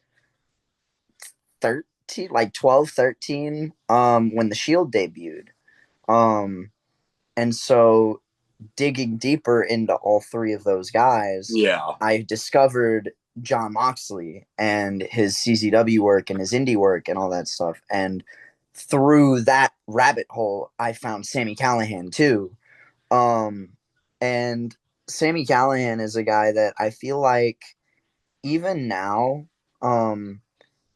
13, like 12, 13 when the Shield debuted. Um and so digging deeper into all three of those guys, yeah, I discovered John Moxley and his CZW work and his indie work and all that stuff. And through that rabbit hole, I found Sammy Callahan too. Um, and Sammy Callahan is a guy that I feel like even now, um,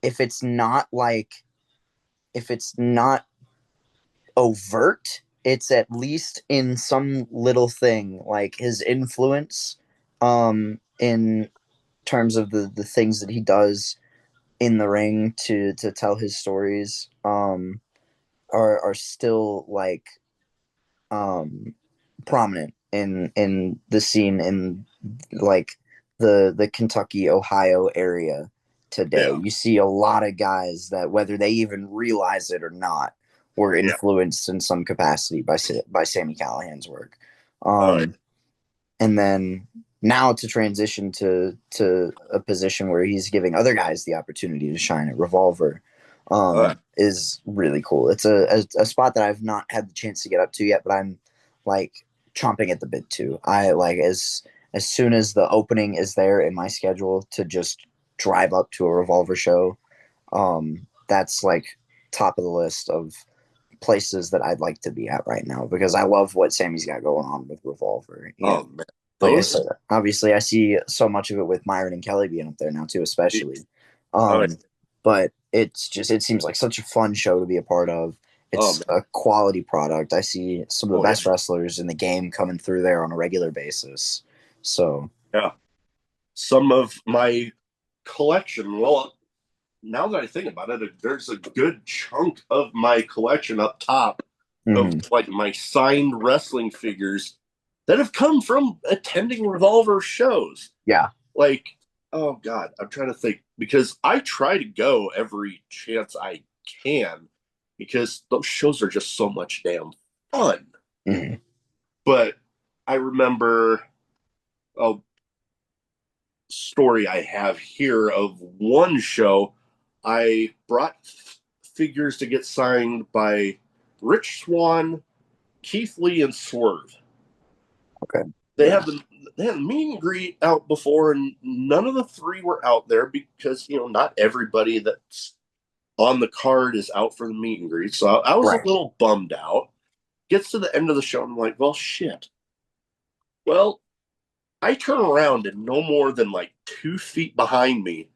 if it's not like if it's not overt, it's at least in some little thing like his influence in terms of the things that he does in the ring to tell his stories are still like um prominent in the scene in like the Kentucky Ohio area. today. You see a lot of guys that, whether they even realize it or not, were influenced in some capacity by Sami Callihan's work. And then now to transition to a position where he's giving other guys the opportunity to shine at Revolver is really cool. It's a spot that I've not had the chance to get up to yet, but I'm like chomping at the bit to. I like as soon as the opening is there in my schedule to just drive up to a Revolver show. That's like top of the list of places that I'd like to be at right now, because I love what Sammy's got going on with Revolver. Oh man, like I said, obviously I see so much of it with Myron and Kelly being up there now too, especially. But it seems like such a fun show to be a part of. It's a quality product. I see some of the best wrestlers in the game coming through there on a regular basis. So yeah, some of my collection. Well, now that I think about it, there's a good chunk of my collection up top of like my signed wrestling figures that have come from attending Revolver shows. Yeah. Like, oh God, I'm trying to think, because I try to go every chance I can because those shows are just so much damn fun. But I remember a story I have here of one show. I brought figures to get signed by Rich Swann, Keith Lee, and Swerve. Okay. They had the meet and greet out before, and none of the three were out there because, not everybody that's on the card is out for the meet and greet. So I was a little bummed out. Gets to the end of the show, and I'm like, well, shit. Well, I turn around, and no more than like 2 feet behind me,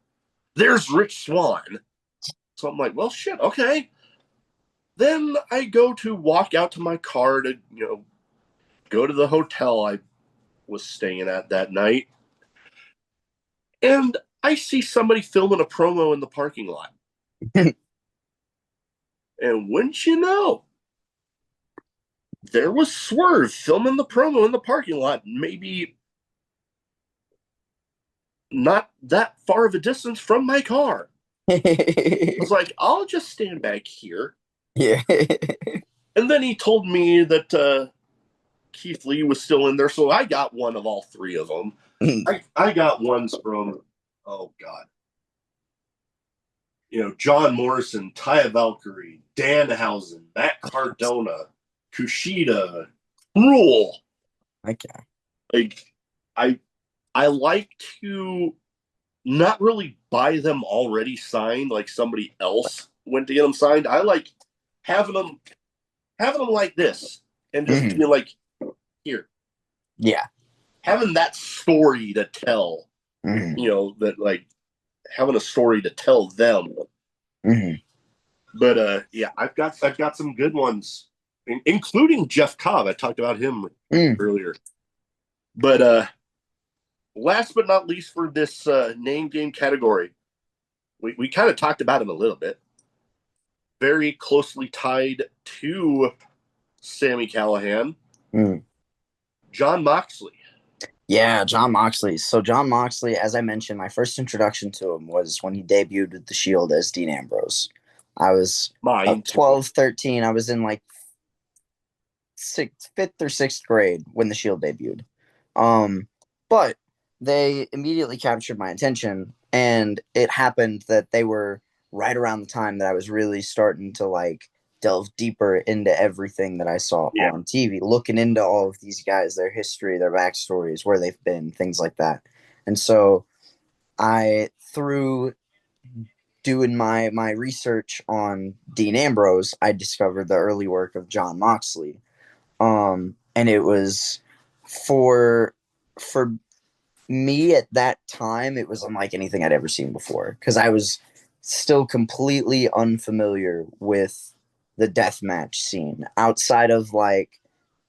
there's Rich Swann. So I'm like, well, shit, okay. Then I go to walk out to my car to, go to the hotel I was staying at that night. And I see somebody filming a promo in the parking lot. And wouldn't you know, there was Swerve filming the promo in the parking lot, maybe not that far of a distance from my car. I was like, I'll just stand back here. Yeah. And then he told me that Keith Lee was still in there, so I got one of all three of them. I got ones from, oh God, John Morrison, Taya Valkyrie, Danhausen, Matt Cardona, Kushida, Rule. Okay. Like, I like to not really buy them already signed, like somebody else went to get them signed. I like having them like this and just being like, here. Yeah. Having that story to tell, that like having a story to tell them. But yeah, I've got some good ones, including Jeff Cobb. I talked about him earlier. But last but not least for this name game category, we kind of talked about him a little bit. Very closely tied to Sami Callihan, Jon Moxley. Yeah, Jon Moxley. So Jon Moxley, as I mentioned, my first introduction to him was when he debuted with the Shield as Dean Ambrose. I was 12, 13. I was in like fifth or sixth grade when the Shield debuted. But they immediately captured my attention, and it happened that they were right around the time that I was really starting to like delve deeper into everything that I saw on TV, looking into all of these guys, their history, their backstories, where they've been, things like that. And so through doing my research on Dean Ambrose, I discovered the early work of Jon Moxley. And it was for me at that time, it was unlike anything I'd ever seen before, because I was still completely unfamiliar with the deathmatch scene outside of like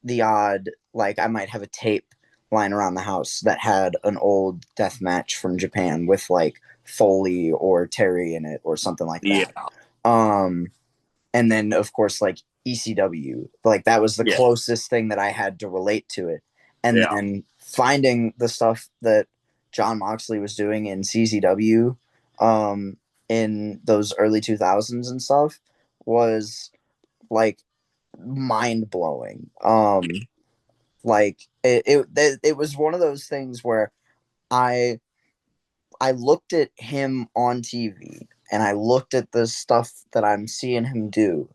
the odd, like I might have a tape lying around the house that had an old deathmatch from Japan with like Foley or Terry in it or something like that. And then of course like ECW, like that was the closest thing that I had to relate to it. And then finding the stuff that Jon Moxley was doing in CZW um, in those early 2000s and stuff was like mind blowing. Like it was one of those things where I I looked at him on TV and I looked at the stuff that I'm seeing him do,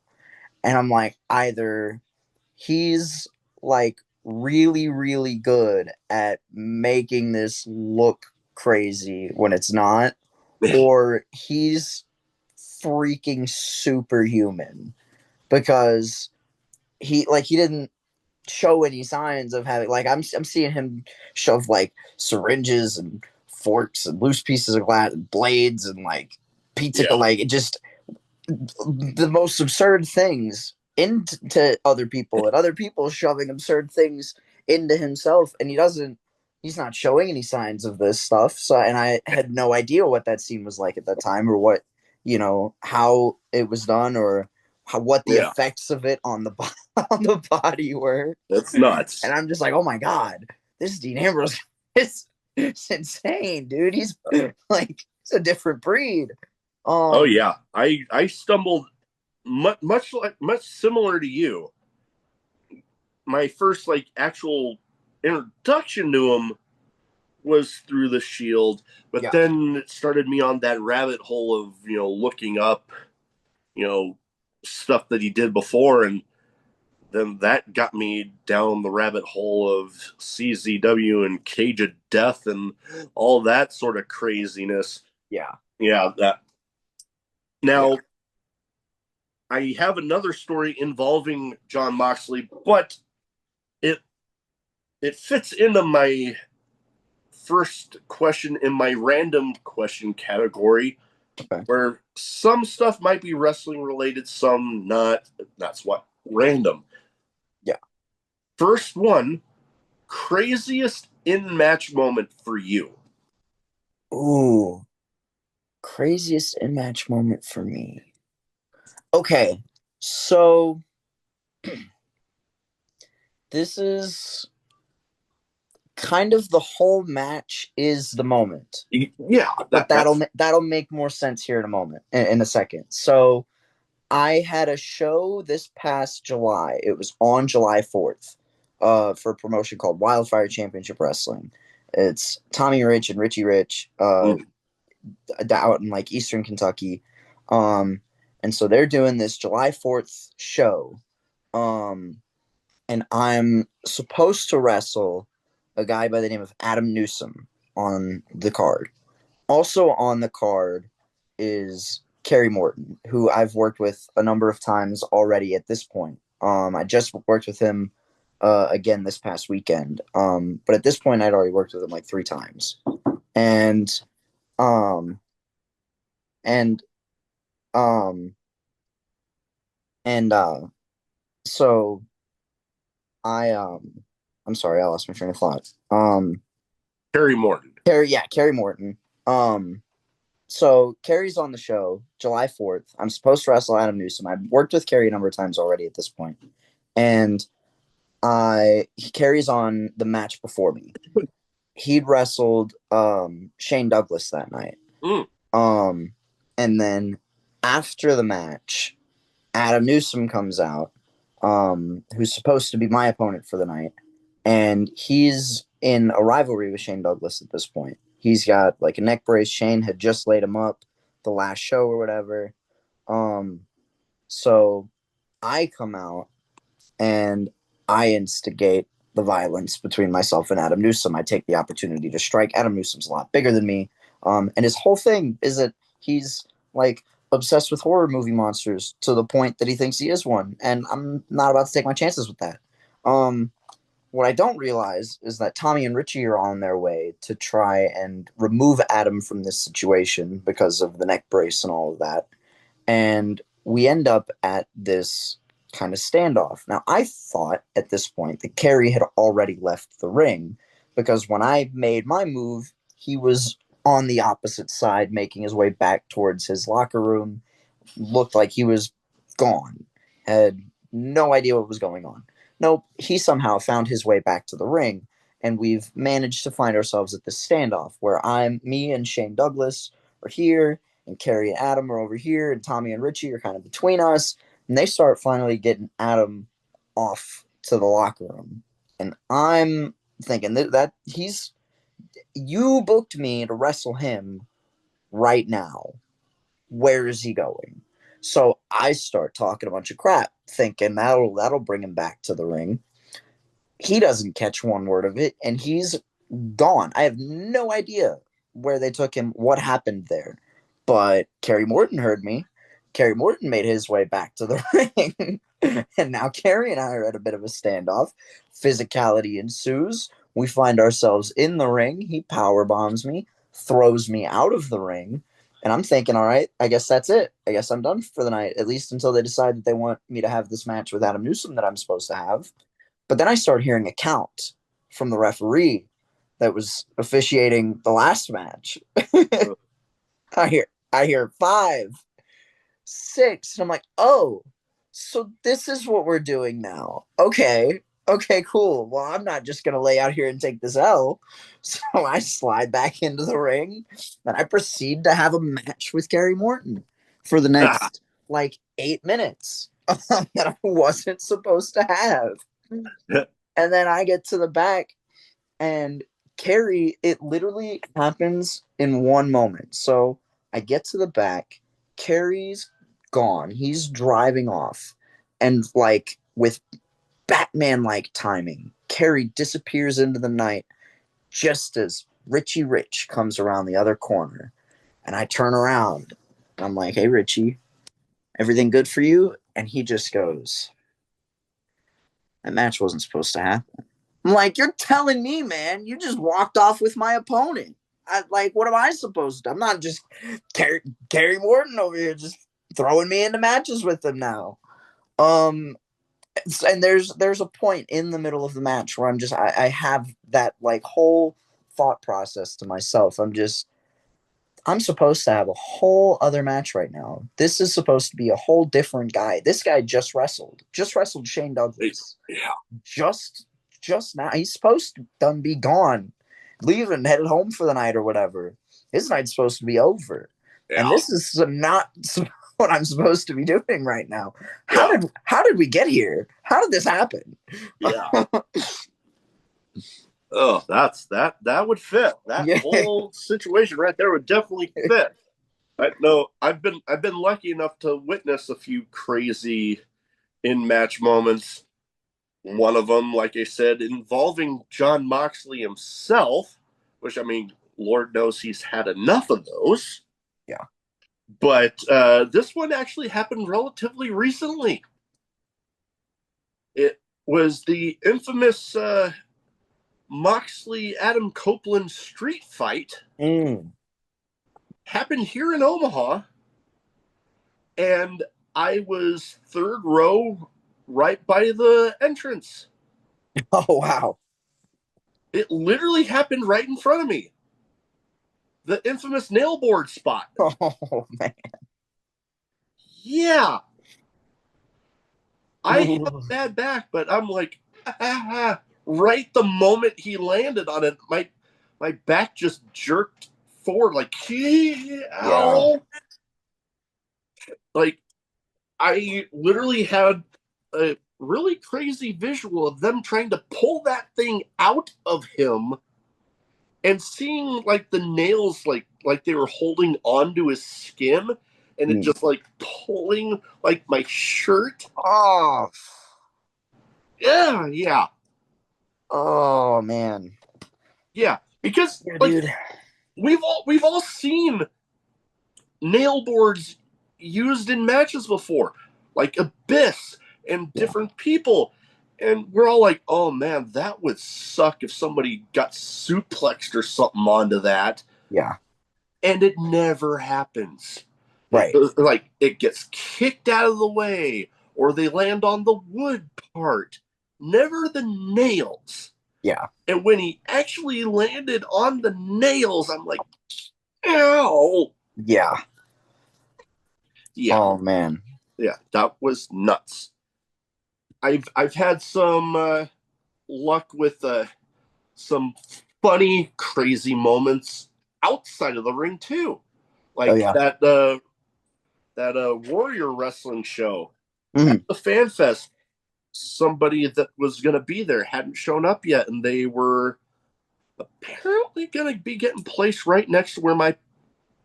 and I'm like, either he's like really, really good at making this look crazy when it's not, or he's freaking superhuman because he didn't show any signs of having like I'm seeing him shove like syringes and forks and loose pieces of glass and blades and like pizza Yeah. like it just the most absurd things into other people and other people shoving absurd things into himself, and he's not showing any signs of this stuff. So and I had no idea what that scene was like at that time, or what, how it was done, or what the Yeah. effects of it on the on the body were. That's nuts. And I'm just like, oh my god, this Dean Ambrose is it's insane, dude. He's like he's a different breed. Oh yeah, I stumbled much similar to you. My first like actual introduction to him was through the Shield, but Yeah. then it started me on that rabbit hole of looking up you know stuff that he did before, and then that got me down the rabbit hole of CZW and Cage of Death and all that sort of craziness. Yeah. Yeah, that Yeah. now I have another story involving John Moxley, but it it fits into my first question in my random question category, Okay. where some stuff might be wrestling related, some not. That's what random. Yeah. First one, craziest in match moment for you. Ooh, craziest in match moment for me. Okay, so this is kind of the whole match is the moment, Yeah, but that's that'll make more sense here in a moment, in a second. So I had a show this past July. It was on July 4th, for a promotion called Wildfire Championship Wrestling. It's Tommy Rich and Richie Rich, out in like Eastern Kentucky. Um, and so they're doing this July 4th show. Um, and I'm supposed to wrestle a guy by the name of Adam Newsom on the card. Also on the card is Kerry Morton, who I've worked with a number of times already at this point. I just worked with him again this past weekend. But at this point, I'd already worked with him like 3 times. And um, and um, and so I I'm sorry, I lost my train of thought. Terry Morton. Kerry Morton. Um, so Kerry's on the show July 4th. I'm supposed to wrestle Adam Newsom. I've worked with Kerry a number of times already at this point, and he carries on the match before me. He'd wrestled Shane Douglas that night. Mm. And then after the match, Adam Newsom comes out, who's supposed to be my opponent for the night, and he's in a rivalry with Shane Douglas at this point. He's got like a neck brace. Shane had just laid him up the last show or whatever. So I come out and I instigate the violence between myself and Adam Newsom. I take the opportunity to strike. Adam Newsom's a lot bigger than me. And his whole thing is that he's like obsessed with horror movie monsters to the point that he thinks he is one. And I'm not about to take my chances with that. What I don't realize is that Tommy and Richie are on their way to try and remove Adam from this situation because of the neck brace and all of that. And we end up at this kind of standoff. Now, I thought at this point that Kerry had already left the ring because when I made my move, he was on the opposite side, making his way back towards his locker room. Looked like he was gone. Had no idea what was going on. Nope, he somehow found his way back to the ring, and we've managed to find ourselves at this standoff where me and Shane Douglas are here, and Kerry and Adam are over here, and Tommy and Richie are kind of between us. And they start finally getting Adam off to the locker room. And I'm thinking that you booked me to wrestle him right now. Where is he going? So I start talking a bunch of crap, thinking that'll bring him back to the ring. He doesn't catch one word of it, and he's gone. I have no idea where they took him, what happened there. But Kerry Morton heard me. Kerry Morton made his way back to the ring. And now Kerry and I are at a bit of a standoff. Physicality ensues. We find ourselves in the ring. He power bombs me, throws me out of the ring. And I'm thinking, all right, I guess that's it. I guess I'm done for the night, at least until they decide that they want me to have this match with Adam Newsom that I'm supposed to have. But then I start hearing a count from the referee that was officiating the last match. I hear 5, 6, and I'm like, oh, so this is what we're doing now. Okay, cool. Well, I'm not just gonna lay out here and take this L. So I slide back into the ring and I proceed to have a match with Kerry Morton for the next 8 minutes that I wasn't supposed to have. And then I get to the back and Kerry, it literally happens in one moment. So I get to the back, Kerry's gone. He's driving off. And with Batman-like timing, Kerry disappears into the night just as Richie Rich comes around the other corner. And I turn around and I'm like, hey, Richie, everything good for you? And he just goes, that match wasn't supposed to happen. I'm like, you're telling me, man, you just walked off with my opponent. What am I supposed to? I'm not just Kerry Morton over here just throwing me into matches with them now. And there's a point in the middle of the match where I have that whole thought process to myself. I'm supposed to have a whole other match right now. This is supposed to be a whole different guy. This guy just wrestled Shane Douglas. Yeah. Just now. He's supposed to done be gone, leaving, headed home for the night or whatever. His night's supposed to be over. Yeah. And this is not what I'm supposed to be doing right now. How did we get here? How did this happen? Yeah. Oh, that would fit. That whole situation right there would definitely fit. I've been lucky enough to witness a few crazy in-match moments. One of them, like I said, involving Jon Moxley himself, which, I mean, Lord knows he's had enough of those. Yeah. But this one actually happened relatively recently. It was the infamous Moxley-Adam Copeland street fight. Happened here in Omaha. And I was third row right by the entrance. Oh, wow. It literally happened right in front of me. The infamous nailboard spot. Oh, man. Yeah. I have a bad back, but I'm like, right the moment he landed on it, my back just jerked forward, like, ow. Like, I literally had a really crazy visual of them trying to pull that thing out of him and seeing the nails like they were holding onto his skin and it just pulling my shirt off. Yeah. Oh, man. Yeah, because dude. we've all seen nail boards used in matches before, like Abyss and different people. And we're all like, oh man, that would suck if somebody got suplexed or something onto that. Yeah. And it never happens. Right. It gets kicked out of the way or they land on the wood part. Never the nails. Yeah. And when he actually landed on the nails, I'm like, ow. Yeah. Yeah. Oh, man. Yeah, that was nuts. I've had some luck with some funny, crazy moments outside of the ring too. Oh Like yeah. that Warrior Wrestling show at Mm. the Fan Fest. Somebody that was going to be there hadn't shown up yet, and they were apparently going to be getting placed right next to where my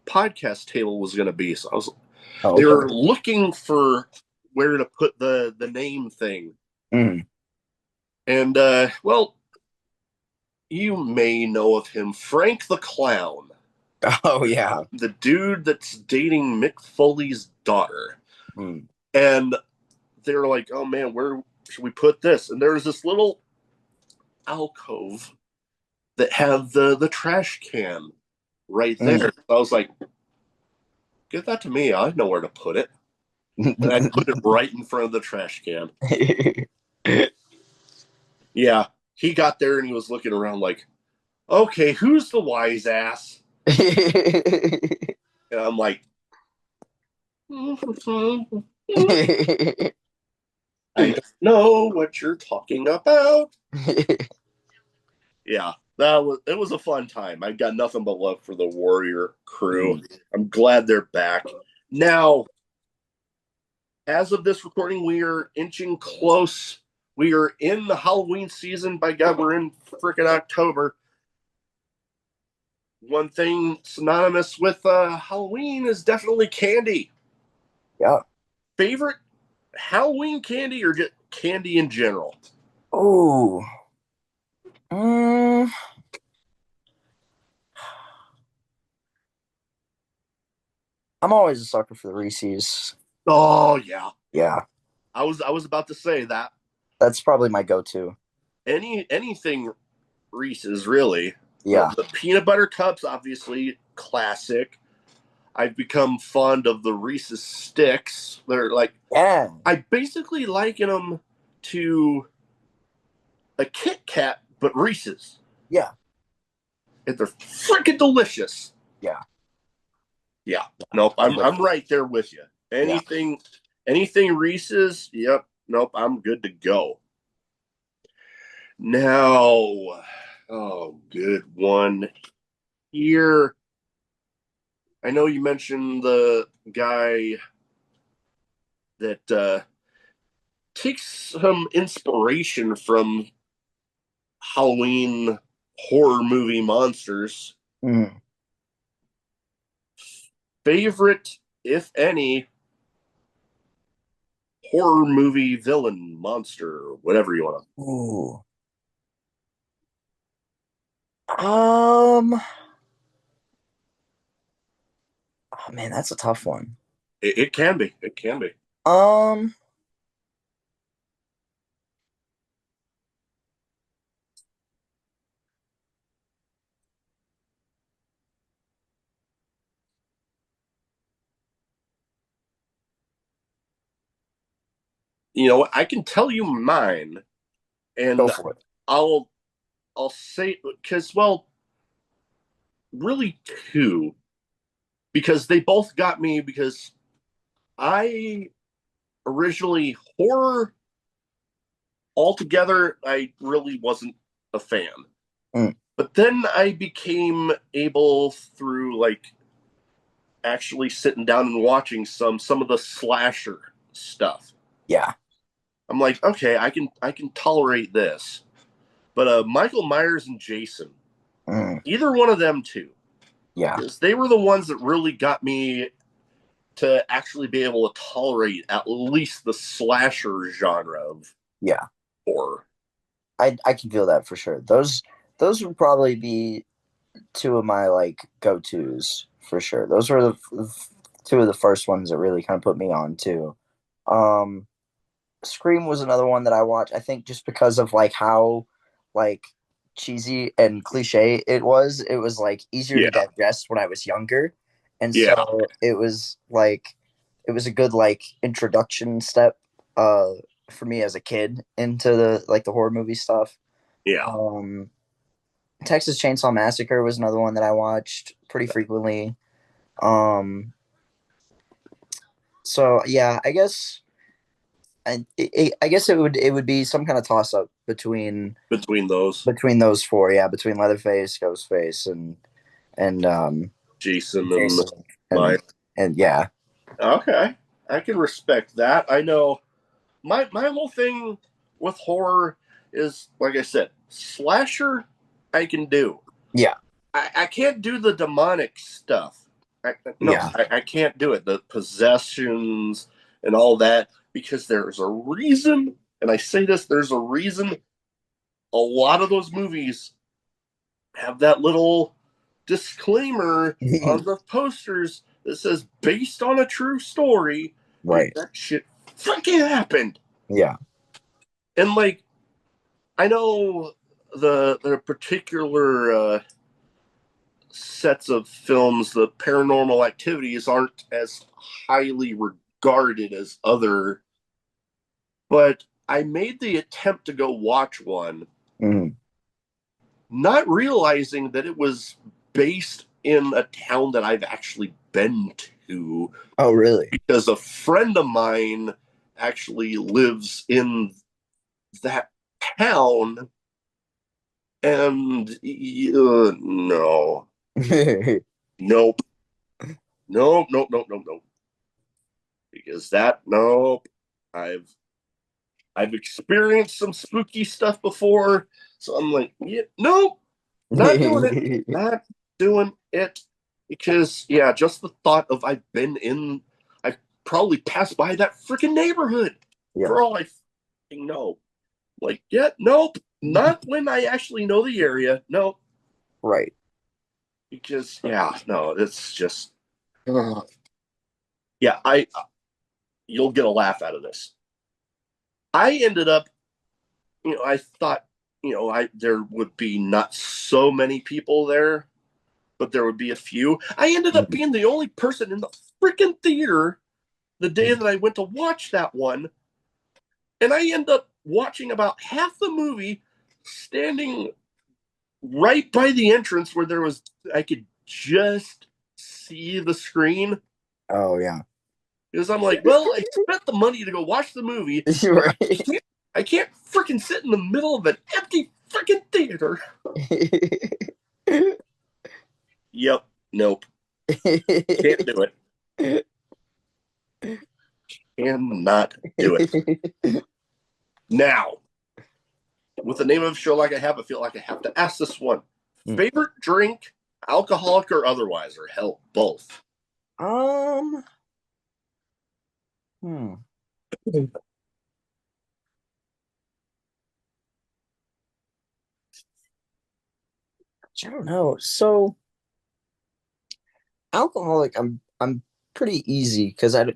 podcast table was going to be. So Oh, they okay. were looking for where to put the name thing. Mm. And well, you may know of him, Frank the Clown, Oh yeah. the dude that's dating Mick Foley's daughter. Mm. And they were like, "Oh man, where should we put this?" And there was this little alcove that had the trash can right there. Mm. I was like, "Give that to me. I know where to put it." And I put it right in front of the trash can. Yeah, he got there and he was looking around like, "Okay, who's the wise ass?" And I'm like, "I don't know what you're talking about." Yeah, it was a fun time. I got nothing but love for the Warrior crew. Mm. I'm glad they're back. Now, as of this recording, we are inching close. We are in the Halloween season. By God, we're in freaking October. One thing synonymous with Halloween is definitely candy. Yeah. Favorite Halloween candy or just candy in general? Oh. Mm. I'm always a sucker for the Reese's. Oh yeah, Yeah. I was about to say that. That's probably my go-to. Anything Reese's really. Yeah. The peanut butter cups, obviously classic. I've become fond of the Reese's sticks. They're like Yeah. I basically liken them to a Kit Kat, but Reese's. Yeah. And they're freaking delicious. Yeah. Yeah. Nope. I'm with I'm you. right there with you. Yeah. Anything Reese's, yep. Nope, I'm good to go. Now, oh, good one here. I know you mentioned the guy that takes some inspiration from Halloween horror movie monsters. Mm. Favorite, if any, horror movie villain, monster, whatever you want to. Ooh. Um. Oh man, that's a tough one. It can be. It can be. Um. You know, I can tell you mine, Go and for it. I'll I'll say because well, really two because they both got me because I originally horror altogether I really wasn't a fan. Mm. But then I became able through like actually sitting down and watching some of the slasher stuff. Yeah. I'm like, okay, I can tolerate this. But Michael Myers and Jason, Mm. either one of them two, Yeah. because they were the ones that really got me to actually be able to tolerate at least the slasher genre of Yeah. horror. I can feel that for sure. Those would probably be two of my like go-tos for sure. Those were two of the first ones that really kind of put me on too. Um, Scream was another one that I watched. I think just because of like how like cheesy and cliche it was. It was like easier to Yeah, digest when I was younger, and yeah, so it was like it was a good like introduction step uh for me as a kid into the like the horror movie stuff. yeah. Um, Texas Chainsaw Massacre was another one that I watched pretty frequently. Um, so yeah, I guess it would be some kind of toss up Between those, between those four, yeah, between Leatherface, Ghostface, and Jason and Jason. My and yeah. okay, I can respect that. I know my whole thing with horror is, like I said, slasher. I can do. Yeah. I can't do the demonic stuff. No, Yeah. I can't do it. The possessions and all that, because there's a reason, and I say this, there's a reason a lot of those movies have that little disclaimer on the posters that says based on a true story. Right. That shit freaking happened. Yeah. And like, I know the particular sets of films, the paranormal activities aren't as highly regarded as other, but I made the attempt to go watch one, not realizing that it was based in a town that I've actually been to. Oh, really? Because a friend of mine actually lives in that town, and no. Nope. Nope. Because nope. I've experienced some spooky stuff before, so I'm like, yeah, nope, not doing it. Not doing it. Because yeah, just the thought of I've probably passed by that freaking neighborhood for all I know. Like, yeah, nope. Not when I actually know the area. Nope. Right. Because yeah, no, it's just yeah, you'll get a laugh out of this. I ended up, I thought, there would be not so many people there, but there would be a few. I ended up being the only person in the freaking theater the day that I went to watch that one. And I ended up watching about half the movie standing right by the entrance where I could just see the screen. Oh, yeah. Because I'm like, well, I spent the money to go watch the movie. Right. I can't freaking sit in the middle of an empty freaking theater. Yep. Nope. Can't do it. Cannot do it. Now, with the name of the show like I have, I feel like I have to ask this one. Favorite drink, alcoholic or otherwise, or hell, both? I don't know. So alcoholic, I'm pretty easy because I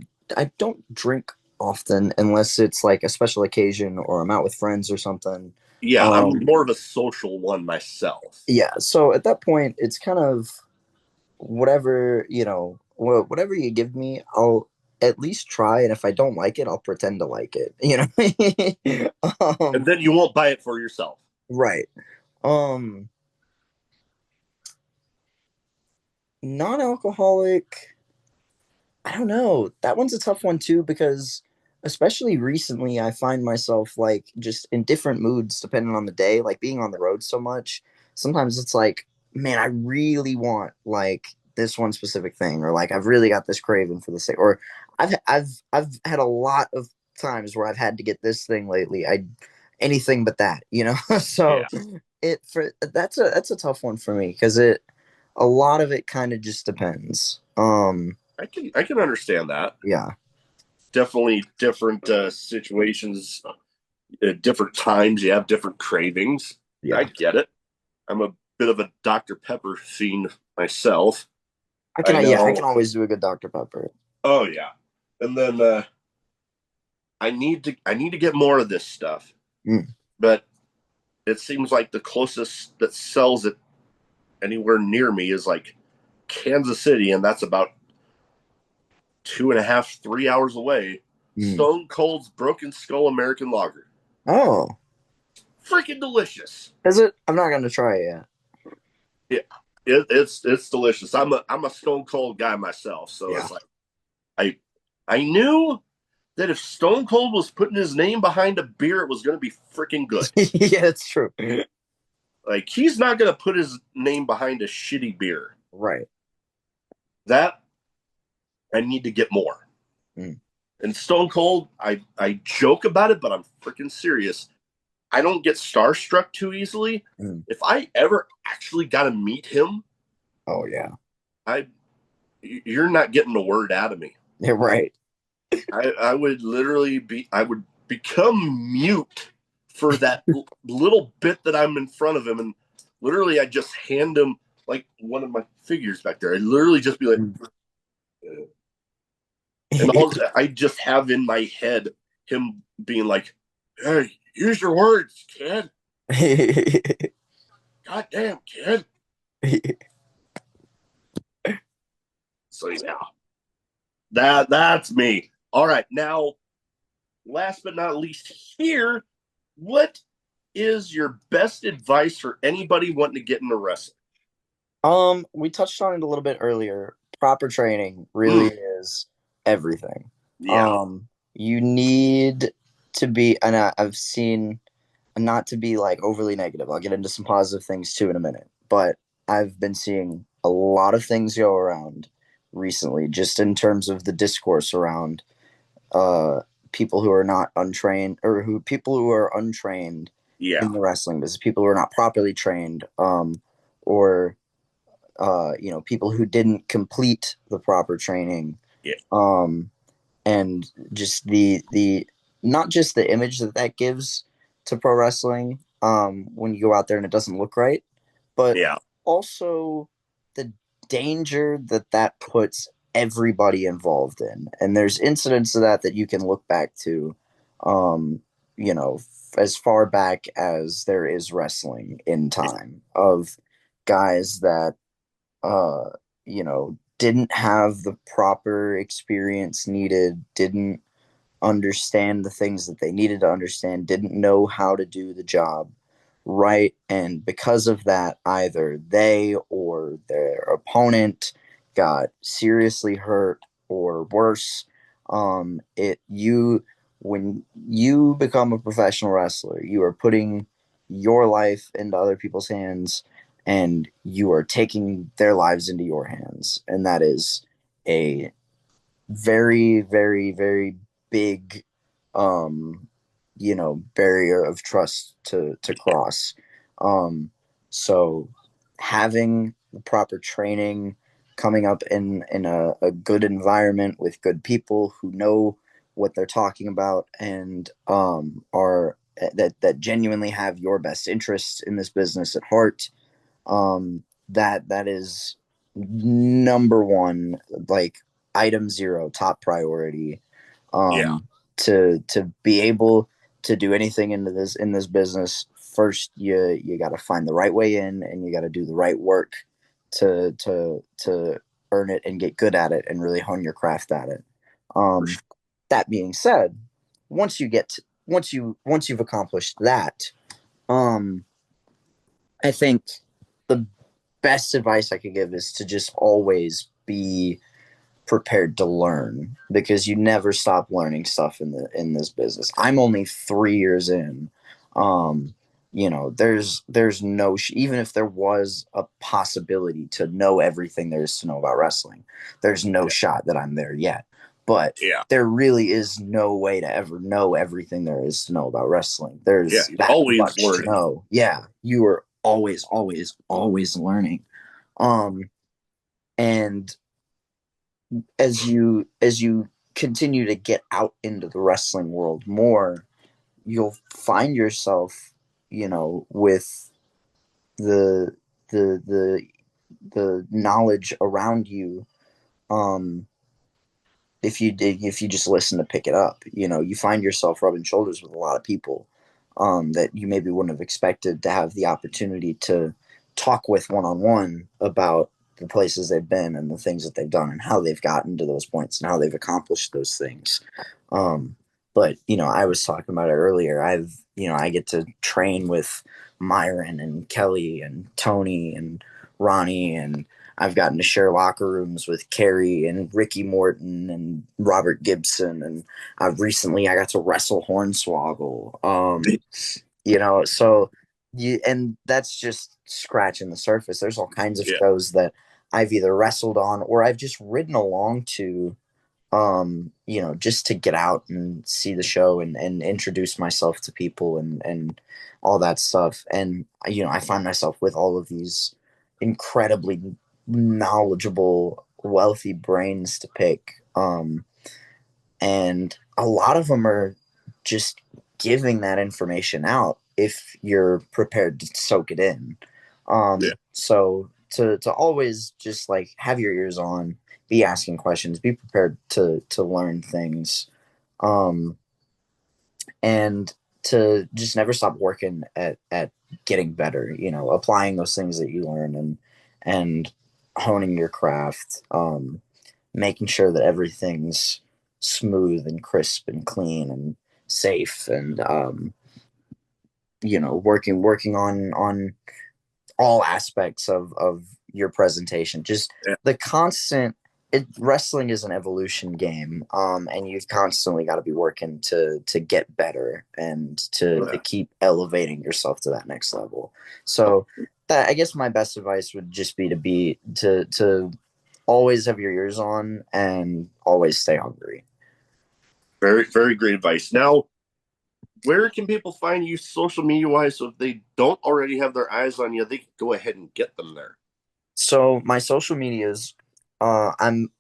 don't drink often unless it's like a special occasion or I'm out with friends or something. Yeah, I'm more of a social one myself. Yeah, so at that point, it's kind of whatever, whatever you give me, I'll at least try, and if I don't like it, I'll pretend to like it, And then you won't buy it for yourself. Right. Non-alcoholic, I don't know. That one's a tough one too because especially recently I find myself like just in different moods depending on the day, like being on the road so much. Sometimes it's like, man, I really want like this one specific thing, or like I've really got this craving for this thing, or I've had a lot of times where I've had to get this thing lately. Anything but that, So that's a tough one for me because a lot of it kind of just depends. I can understand that. Yeah. Definitely different situations, different times. You have different cravings. Yeah. I get it. I'm a bit of a Dr. Pepper fiend myself. I can always do a good Dr. Pepper. Oh yeah. And then I need to get more of this stuff. But it seems like the closest that sells it anywhere near me is like Kansas City, and that's about 2.5, 3 hours away. Stone Cold's Broken Skull American Lager. Oh, freaking delicious! Is it? I'm not gonna try it yet. Yeah, it's delicious. I'm a Stone Cold guy myself, so It's like I knew that if Stone Cold was putting his name behind a beer, it was going to be freaking good. Yeah, it's true. Like, he's not going to put his name behind a shitty beer. Right. That I need to get more. Mm. And Stone Cold, I joke about it, but I'm freaking serious. I don't get starstruck too easily. Mm. If I ever actually got to meet him, Oh yeah, I you're not getting a word out of me. you're right. I would literally I would become mute for that little bit that I'm in front of him, and literally I just hand him like one of my figures back there. I literally just be like, Mm. and all I just have in my head him being like, "Hey, use your words, kid. Goddamn, kid." So yeah, that's me. All right, now last but not least here, what is your best advice for anybody wanting to get into wrestling? We touched on it a little bit earlier. Proper training really Mm, is everything. yeah, You need to be, and I've seen, not to be like overly negative. I'll get into some positive things too in a minute, but I've been seeing a lot of things go around recently, just in terms of the discourse around uh people who are not untrained, or who people who are untrained yeah, in the wrestling business, people who are not properly trained, or people who didn't complete the proper training, yeah, um, and just the not just the image that that gives to pro wrestling, when you go out there and it doesn't look right, but yeah, also the danger that that puts everybody involved in. And there's incidents of that you can look back to, um, as far back as there is wrestling in time, of guys that didn't have the proper experience needed, didn't understand the things that they needed to understand, didn't know how to do the job right. And because of that, either they or their opponent got seriously hurt, or worse. When you become a professional wrestler, you are putting your life into other people's hands, and you are taking their lives into your hands. And that is a very, very, very big, um, barrier of trust to cross. Um, so having the proper training, coming up in a good environment with good people who know what they're talking about, and are that genuinely have your best interests in this business at heart, that is number one, like item zero, top priority, yeah. to be able to do anything in this business. First, you got to find the right way in, and you got to do the right work to earn it and get good at it and really hone your craft at it. um that being said, once you've accomplished that, um I think the best advice I could give is to just always be prepared to learn, because you never stop learning stuff in this business. I'm only 3 years in. Um, there's no even if there was a possibility to know everything there is to know about wrestling, there's no Yeah, shot that I'm there yet. But yeah, there really is no way to ever know everything there is to know about wrestling. yeah. There's You're that always much to learning. know. Yeah, you are always, always, always learning. Um, and as you continue to get out into the wrestling world more, you'll find yourself, with the the the the knowledge around you. Um, if you just listen to pick it up, you find yourself rubbing shoulders with a lot of people, that you maybe wouldn't have expected to have the opportunity to talk with one on one about the places they've been and the things that they've done and how they've gotten to those points and how they've accomplished those things. But I was talking about it earlier. I get to train with Myron and Kelly and Tony and Ronnie, and I've gotten to share locker rooms with Kerry and Ricky Morton and Robert Gibson, and I got to wrestle Hornswoggle. So and that's just scratching the surface. There's all kinds of Yeah, shows that I've either wrestled on or I've just ridden along to, just to get out and see the show and introduce myself to people and all that stuff. And, I find myself with all of these incredibly knowledgeable, wealthy brains to pick. And a lot of them are just giving that information out if you're prepared to soak it in. Yeah. So to always just like have your ears on, be asking questions, be prepared to learn things, um, and to just never stop working at getting better. Applying those things that you learn and honing your craft, making sure that everything's smooth and crisp and clean and safe, and working on all aspects of your presentation. Just Yeah. the constant. Wrestling is an evolution game, and you've constantly got to be working to get better and to keep elevating yourself to that next level. So, that, I guess, my best advice would just be to always have your ears on and always stay hungry. Very, very great advice. Now, where can people find you social media wise? So if they don't already have their eyes on you, they can go ahead and get them there. So my social medias, I'm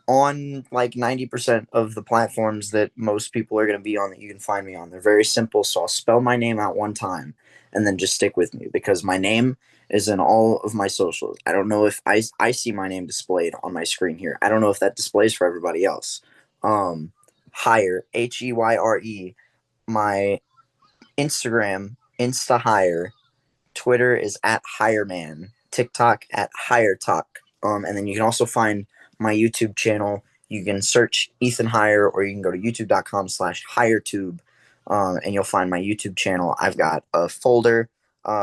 on like 90% of the platforms that most people are going to be on that you can find me on. They're very simple. So I'll spell my name out one time and then just stick with me, because my name is in all of my socials. I don't know if I see my name displayed on my screen here. I don't know if that displays for everybody else. Heyre, Heyre. My Instagram, Insta Heyre. Twitter is at Heyreman. TikTok at Heyre Talk. And then you can also find my YouTube channel. You can search Ethan Heyre, or you can go to youtube.com/HeyreTube, and you'll find my YouTube channel. I've got a folder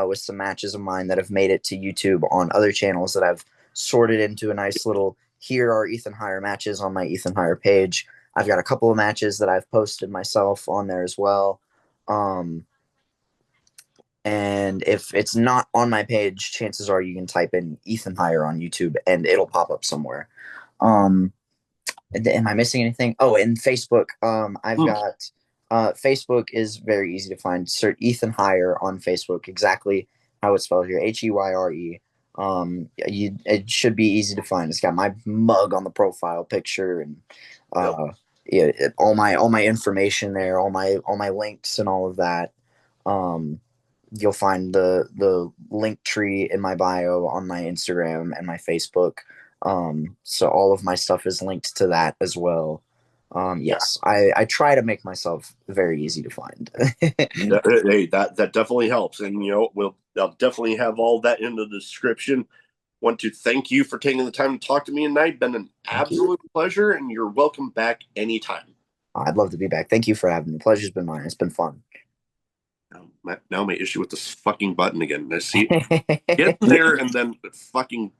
with some matches of mine that have made it to YouTube on other channels that I've sorted into a nice little, here are Ethan Heyre matches on my Ethan Heyre page. I've got a couple of matches that I've posted myself on there as well. And if it's not on my page, chances are you can type in Ethan Heyre on YouTube and it'll pop up somewhere. Am I missing anything? Oh, and Facebook. I've got Facebook is very easy to find. Search Ethan Heyre on Facebook, exactly how it's spelled here, Heyre. It should be easy to find. It's got my mug on the profile picture, and all my information there, all my links and all of that. You'll find the link tree in my bio on my Instagram and my Facebook. So all of my stuff is linked to that as well. Yes, I try to make myself very easy to find. Hey, that definitely helps, and I'll definitely have all that in the description. Want to thank you for taking the time to talk to me tonight. Been an absolute pleasure, and you're welcome back anytime. I'd love to be back. Thank you for having me. The pleasure's been mine. It's been fun. Now my issue with this fucking button again. I see it get there and then fucking